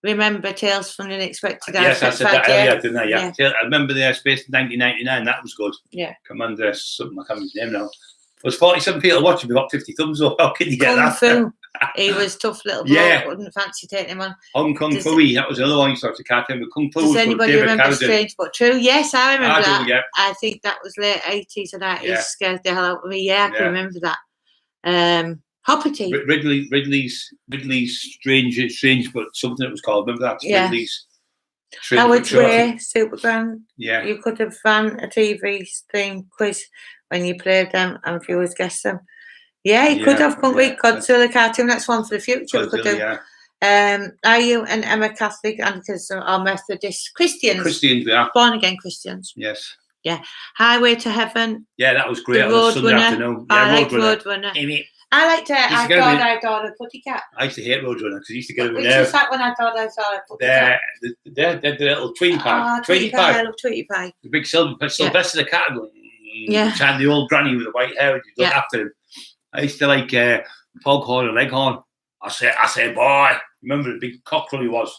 remember Tales from the Unexpected? Yes, I said that earlier, didn't I? Yeah. I remember the Space 1999. That was good. Yeah. Commander something, I can't remember his name now. There's 47 people watching. We got 50 thumbs up. How can you get Kung that? Fu. He was tough little bloke. Yeah. Wouldn't fancy taking him on. Hong Kong Does- Fooey. That was another one you started to cartoon with Kung Fu. Does was good. anybody David remember Carradine. Strange But True? Yes, I remember I do, that. yeah. I think that was late 80s and 90s. Yeah. Scared the hell out of me. Yeah, I can Yeah. remember that. Hopperty. Ridley's Strange, but something it was called. Remember that? Yeah. Ridley's Strange. Howard but True, I think. Ray, Super Grand. Yeah. You could have ran a TV theme quiz when you played them and viewers guessed them. Yeah, you could Yeah, have. Couldn't yeah. we? Godzilla cartoon. That's one for the future. We could do. Yeah. Are you and Emma Catholic, Anglicans, or Methodist Christians? Christians, yeah. Born again Christians. Yes. Highway to Heaven. Yeah, that was great The on a Sunday Roadrunner. afternoon. I Yeah, like Roadrunner. Roadrunner. Amy, I liked it. Used I to go thought with- I saw a Pussycat. I used to hate Roadrunner because he used to get him in Which there. is that when I thought I saw a Pussycat? The little Tweety Pie. Tweety Pie. I love Tweety Pie. The big Sylvester the cat going. Yeah. And the old granny with the white hair. You look Yeah. after him. I used to like Foghorn and Leghorn. I say, boy. Remember the big cockerel he was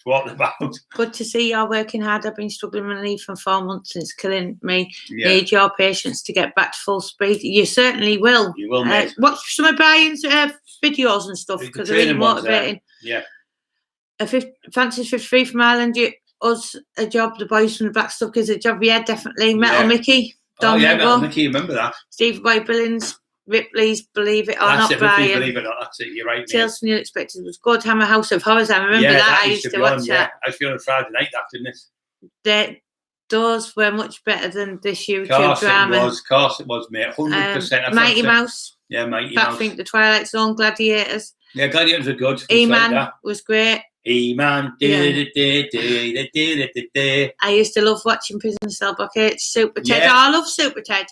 walking about. Good to see you're working hard. I've been struggling with leave for 4 months and it's killing me. Yeah, Need your patience to get back to full speed. You certainly will. you will, mate. Watch some of Brian's videos and stuff The because they're really training ones, motivating. Yeah. Francis 53 from Ireland. Us a job. The Boys from the Black Stuff is a job. Yeah, definitely. Metal Yeah. Mickey. Oh, Don yeah, Hugo, Metal Mickey, remember that? Steve Boy Billings. Ripley's Believe It or That's Not, it, Ripley's Brian. Believe It or Not, that's it, you're right, mate. Tales from the Unexpected was good. Hammer House of Horrors. I remember that. I used to be watch on, that. I used to be on a Friday night, that, didn't it? Those were much better than this YouTube Course drama. it was, mate. 100%. Mighty Mouse. Yeah, Mighty Fat Mouse. Think, The Twilight Zone, Gladiators. Yeah, Gladiators are good. E-Man was great. E-Man. Yeah. I used to love watching Prison Cell Blockade. Super Ted. Yeah. Oh, I love Super Ted.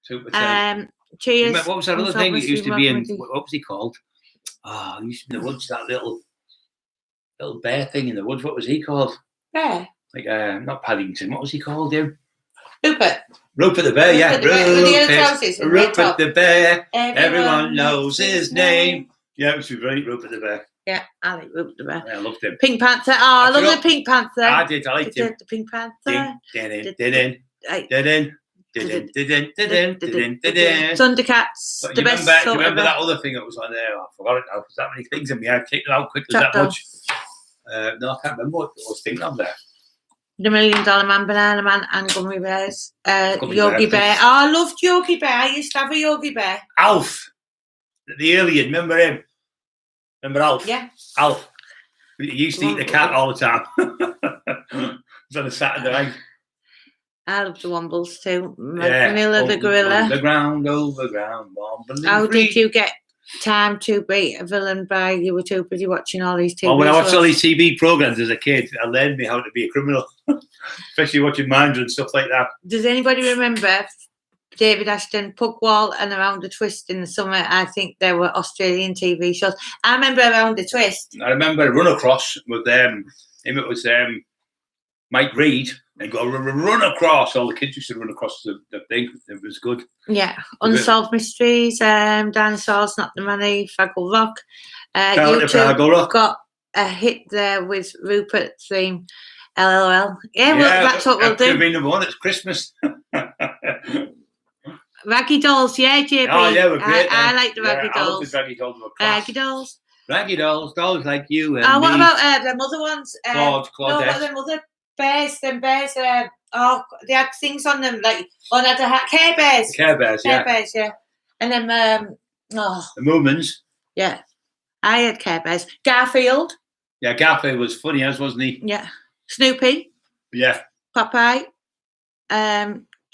Super Ted. Cheers. What was that other thing that used to be in? Obviously, What was he called? Oh, he used to be in the woods. That little bear thing in the woods. What was he called? Bear. Like not Paddington. What was he called? Him? Rupert. Rupert the bear. Yeah, Rupert the bear with the yellow trousers and red Rupert top. the bear. Everyone knows his name. Yeah, it was great. Rupert the bear. Yeah, I like Rupert the bear. Yeah, I loved him. Pink Panther. Oh, I love forgot- the Pink Panther. I did. I liked him. The Pink Panther. Thundercats. But The you best. remember, sort you remember of that other thing that was on there? I forgot it now. There's that many things in me. I kicked it out quick. There's Top that Dog. much. No, I can't remember what I was thinking of there. The $1 Million Man, Banana Man, and Gummy Bears. Gummy Yogi Bear. Bear. Oh, I loved Yogi Bear. I used to have a Yogi Bear. Alf, the alien. Remember him? Remember Alf? Yeah. Alf. He used to eat the cat all the time. It was on a Saturday night. I loved the Wombles too. Yeah. Vanilla the Gorilla. Overground. How did you get time to beat a villain by you were too busy watching all these TV Well, when I watched shows? all these TV programs as a kid, I learned me how to be a criminal, especially watching Mindra and stuff like that. Does anybody remember David Ashton, Pugwall and Around the Twist in the summer? I think they were Australian TV shows. I remember Around the Twist. I remember Run Across with him. It was Mike Reed. And go run across. All the kids used to run across the thing. It was good. Yeah. Unsolved Mysteries, Dinosaurs, Not the Money, Fraggle Rock. Fraggle Rock. Got a hit there with Rupert's theme, LOL. Yeah, well, that's what we'll That could do. be number one. It's Christmas. Raggy Dolls, yeah, JB. Oh, yeah, we're great. I like the Raggy I love Dolls. the Raggy Dolls. Were class. Raggy Dolls. Raggy Dolls, dolls like you and Oh, what me. about them other ones? No, Claudette. them other bears. Them bears. They had things on them like one had a hat. Care Bears. Care Bears, Care yeah. Bears, yeah. And then The Moomins. yeah, I had Care Bears. Garfield, Yeah, Garfield was funny as, wasn't he? yeah. Snoopy, Yeah. Popeye,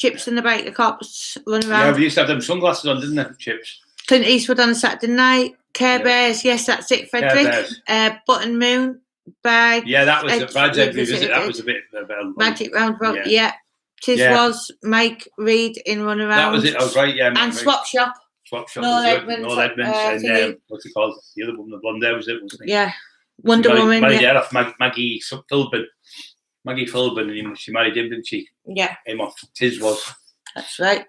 Chips in the bike, the cops run Yeah, around. we used to have them sunglasses on, didn't they? Chips. Clint Eastwood on a Saturday night. Care Bears, yes, that's it, Frederick. Button Moon by that was Ed Brad's Ed Revisited. Revisit. That was a bit Magic Roundabout, Tis was Mike Reed in Runaround. That was it. I was right. Yeah, and Swap Shop. Swap Shop. Noel Edmonds, and what's it called? The other woman, the blonde there, was it? Wasn't it? Yeah, Wonder Woman. Off Maggie Philbin. Maggie Philbin, and she married him, didn't she? Yeah. Him off. Tis was. That's right.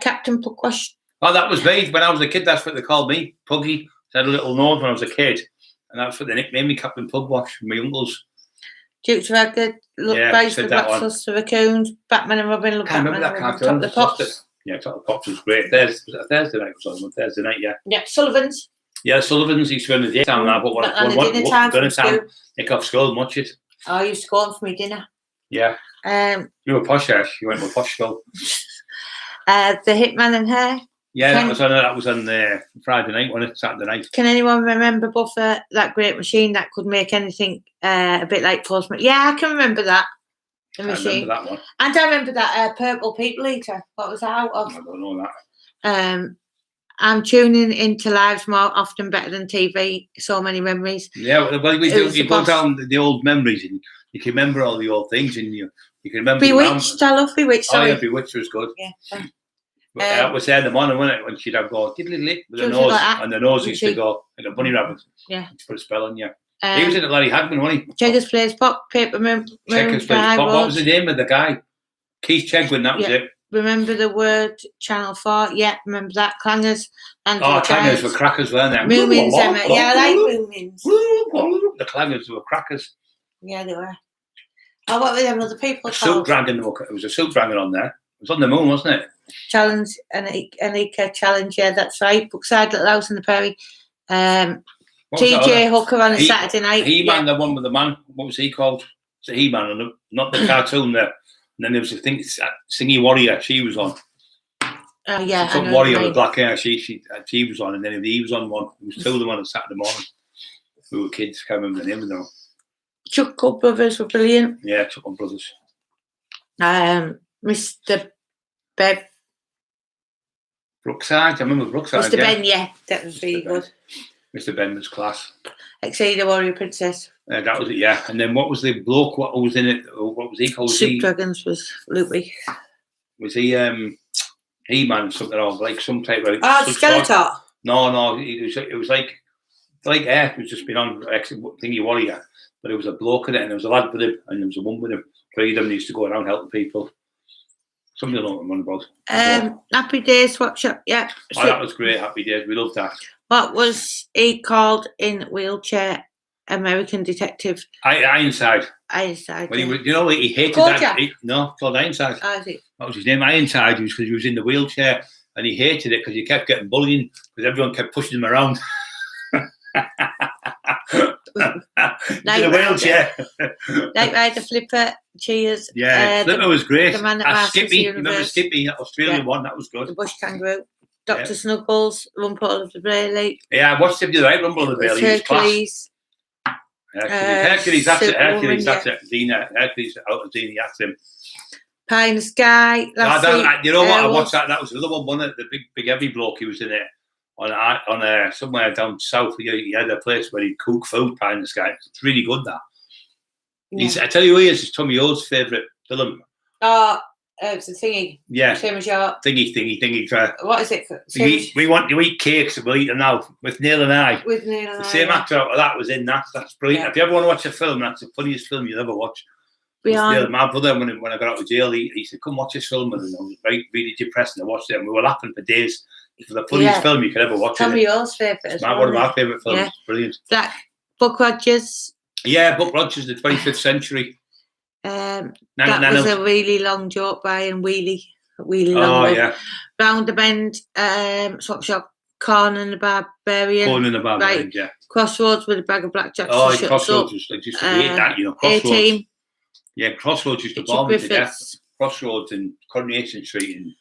Captain Puckwash. Oh, that was me when I was a kid. That's what they called me, Puggy. I had a little nose when I was a kid, and that's what they nicknamed me, Captain Pugwash, from my uncles. Dukes of Hazzard, Base the Black Sus, the Raccoons, Batman and Robin, look Batman and Robin, Top the Pops. Yeah, Top the Pops was great. Thursday night was on Thursday night, yeah. Yeah, Sullivan's. Yeah, Sullivan's used to go in the daytime now, but dinner time, nick off school and watch it. Oh, I used to go on for my dinner. Yeah. You were posh, Ash. You went to a posh school. The Hitman and Her. Yeah, that was on Friday night, wasn't it? Saturday night. Can anyone remember Buffer, that great machine that could make anything a bit like Postman? Yeah, I can remember that. The machine. I remember that one. And I remember that Purple People Eater. What was that out of? I don't know that. I'm tuning into lives more often, better than TV. So many memories. Yeah, well, you go down the old memories and you can remember all the old things and you can remember. Bewitched, I love Bewitched. Oh, yeah, Bewitched was good. Yeah. That was there in the morning, wasn't it? When she'd have go diddly with the nose, and the nose used to go like a bunny rabbit. Yeah. To put a spell on you. He was in it, Larry Hagman, wasn't he? Checkers Plays Pop, Paper Moon. Checkers Plays Pop. What was the name of the guy? Keith Chegwin, that was it. Remember the word Channel 4? Yeah, remember that. Clangers. And Clangers were crackers, weren't they? Moomins, Emma. Yeah, I like Moomins. The Clangers were crackers. Yeah, they were. Oh, what were them other people called? Silk Dragon. It was a Silk Dragon on there. It was on the moon, wasn't it? Challenge, Anika Challenge, yeah, that's right. Brookside, Little House in the Prairie. TJ Hooker on a Saturday night. He-Man, the one with the man. What was he called? It's a He-Man, not the cartoon there. And then there was, I think, Singy Warrior. She was on. Yeah, Some warrior with black hair. She was on, and then he was on one. There was two of them on a Saturday morning. We were kids. Can't remember the name of them. Chuckle Brothers were brilliant. Yeah, Chuckle Brothers. Mr. Bev. Brookside. I remember Brookside. Mr. Ben, yeah, that was really good. Mr. Ben was class. Exceed Warrior Princess. That was it, yeah. And then what was the bloke? What was in it? What was he called? Soup Dragons was Loopy. Was he He-Man something or like some type of? Skeletor. No. It was like it was just been on Thingy Warrior, but it was a bloke in it, and there was a lad with him, and there was a woman with him. Three of them used to go around helping people. Something I don't remember about. Happy Days Swap Shop, yeah. Oh, that was great. Happy Days, we loved that. What was he called in Wheelchair? American Detective. Ironside. Ironside. Well, he hated Kojak. that. Called Ironside. That was his name. Ironside. Because he was in the wheelchair and he hated it because he kept getting bullying because everyone kept pushing him around. In a wheelchair. Knight Rider, Flipper, Cheers. Yeah, Flipper was great. The Man that Skippy, you remember Skippy, that Australian one? That was good. The Bush Kangaroo. Dr. Snuggles, Rumpole of the Bailey. Yeah, I watched him do right, Rumpole of the Bailey. He was class. Hercules, that's it. Hercules, that's it. Xena, Hercules out of Xena, that's him. Pie in the Sky. You know what? I watched that. That was the other one, wasn't it? The big heavy bloke. He was in it on somewhere down south. He had a place where he'd cook food. Pie in the Sky. It's really good. That. Yeah. I tell you who he is. It's Tommy O's favourite film. It's a thingy. Yeah. Same as your... Thingy. What is it? We want to eat cakes and we'll eat them now with Neil and I. With Neil and I. The same actor out of that was in that. That's brilliant. Yeah. If you ever want to watch a film, that's the funniest film you'll ever watch. My brother, when I got out of jail, he said, come watch this film. And I was really depressed and I watched it and we were laughing for days. It's the funniest film you could ever watch. Tommy O's favourite as well. One of my favourite films. Yeah. Brilliant. Buck Rogers. Yeah, Buck Rogers, the 25th century. That was a really long joke, Brian. Really long. Yeah. Round the Bend, Swap Shop, Conan the Barbarian. Yeah. Crossroads with a bag of blackjack. Crossroads used to hate that, you know. Crossroads. A-Team. Yeah, Crossroads used to bomb me to death. Crossroads and Coronation Street.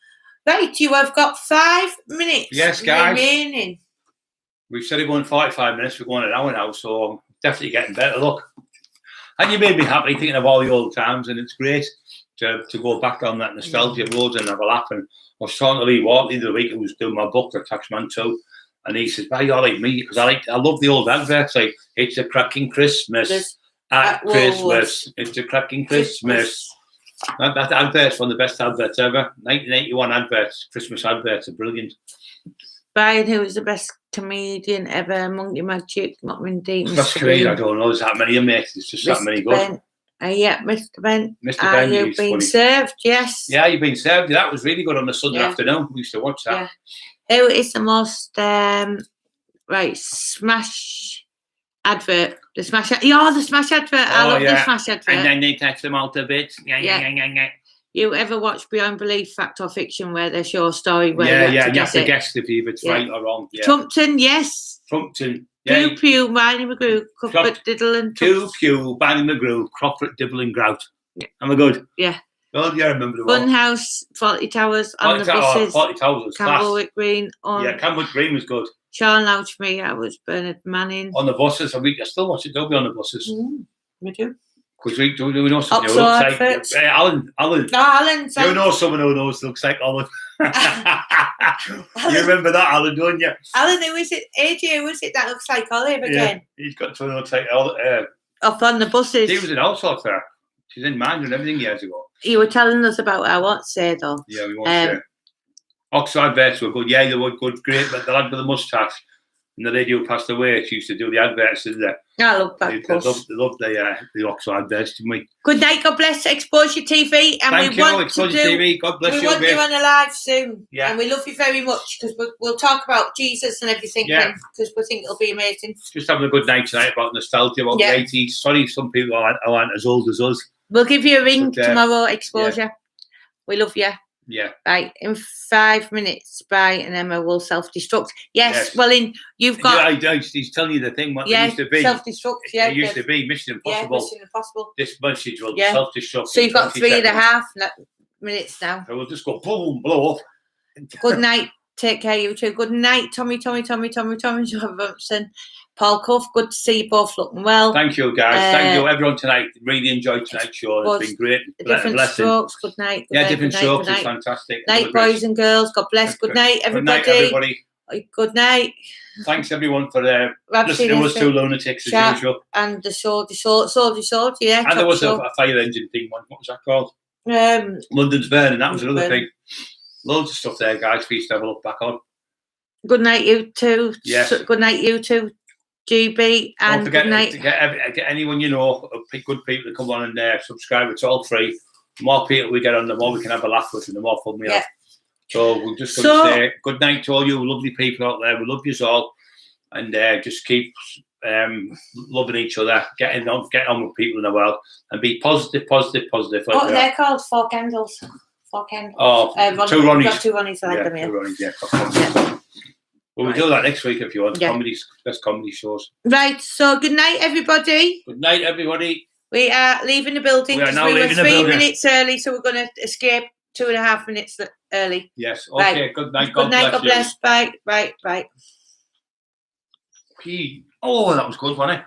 Right, you have got 5 minutes. Yes, guys. Remaining. We've said we're going 45 minutes. We're going an hour now, so I'm definitely getting better. Look. And you made me happy thinking of all the old times, and it's great to go back down that nostalgia road and have a laugh. And I was talking to Lee Watley the other week, who was doing my book, The Taxman 2, and he says, "Why you all like me?" Because I love the old adverts, like "It's a cracking Christmas at Christmas. It's a cracking Christmas." That advert's one of the best adverts ever. 1981 adverts, Christmas adverts are brilliant. Brian, who was the best comedian ever? Monkey Magic, Mockman Deep. Best comedian, I don't know. There's that many of them, There's just that many good. Yeah, Mr. Ben. Mr. Ben, you've been served, yes. Yeah, you've been served. That was really good on the Sunday afternoon. We used to watch that. Yeah. Who is the most Smash advert? The Smash advert. I love the Smash advert. And then they text them out a bit. Yeah. You ever watch Beyond Belief, Fact or Fiction, where they show a story where you have to guess if it's right or wrong. Yeah. Trumpton, yes. Trumpton. Yeah. Pew, Barney McGrew, Crawford, Diddle and Pew, Barney McGrew, Crawford, Dibble and Grout. Yeah. Am I good? Yeah. Oh, yeah, I remember the one. Funhouse, 40 Towers, on the buses. 40 Towers was Campbellwick Green. Campbellwick Green was good. Sean Lounge for me, I was Bernard Manning. On the buses, I still watch it, don't we, on the buses? We do. Because we know something who looks like Alan. No, Alan. You know someone who looks like Alan. You remember that, Alan, don't you? Alan, who is it? AJ, who is it that looks like Olive again? He's got to look like Olive. Up on the buses. He was in all sorts there. She's in Mind and everything years ago. You were telling us about, I won't say though. Yeah, we won't say. Oxford adverts were good. Yeah, they were good, great. But the lad with the moustache and the lady who passed away, she used to do the adverts, didn't they? I love that. They loved the Oxford adverts, didn't we? Good night, God bless Exposure TV. And Thank you, Exposure TV. God bless you. We want you on a live soon. Yeah. And we love you very much because we'll talk about Jesus and everything because we think it'll be amazing. Just having a good night tonight about nostalgia, about the 80s. Sorry, some people aren't as old as us. We'll give you a ring tomorrow, Exposure. We love you. Yeah. Right, in 5 minutes, and Emma will self-destruct. Yes. Well, you've got... Yeah, he's telling you the thing, what it used to be. Self-destruct, It used to be Mission Impossible. Yeah, Mission Impossible. This message will self-destruct. So you've got 3.5 minutes now. So we'll just go boom, blow up. Good night. Take care, you two. Good night, Tommy Robinson, Paul Cuff. Good to see you both looking well. Thank you, guys. Thank you, everyone, tonight. Really enjoyed tonight's show. It's been great. Different strokes. Good night. Different strokes is fantastic. Night, boys and girls. God bless. Good night, everybody. Good night, everybody. Good night. Thanks, everyone, for listening to us two lunatics as usual. And the sword, yeah. And there was a fire engine thing. What was that called? London's Burning. That was another thing. Loads of stuff there, guys, for you to have a look back on. Good night, you two. Yes. Good night, you two, GB. And don't forget good night. To get anyone you know, pick good people to come on and subscribe. It's all free. The more people we get on, the more we can have a laugh with and the more fun we have. So we're just going to say good night to all you lovely people out there. We love you all. And just keep loving each other, get on with people in the world and be positive. Like they're called 4 candles. 4 candles. Oh, 2 Ronnies. Got 2 Ronnies, I like them, 2 Ronnies, yeah. Well, we'll do that next week if you want. Best comedy shows. Right, so good night, everybody. Good night, everybody. We are leaving the building because we were 3 minutes early, so we're going to escape 2.5 minutes early. Yes, okay, right. Good night, God bless. Bye. Oh, that was good, wasn't it?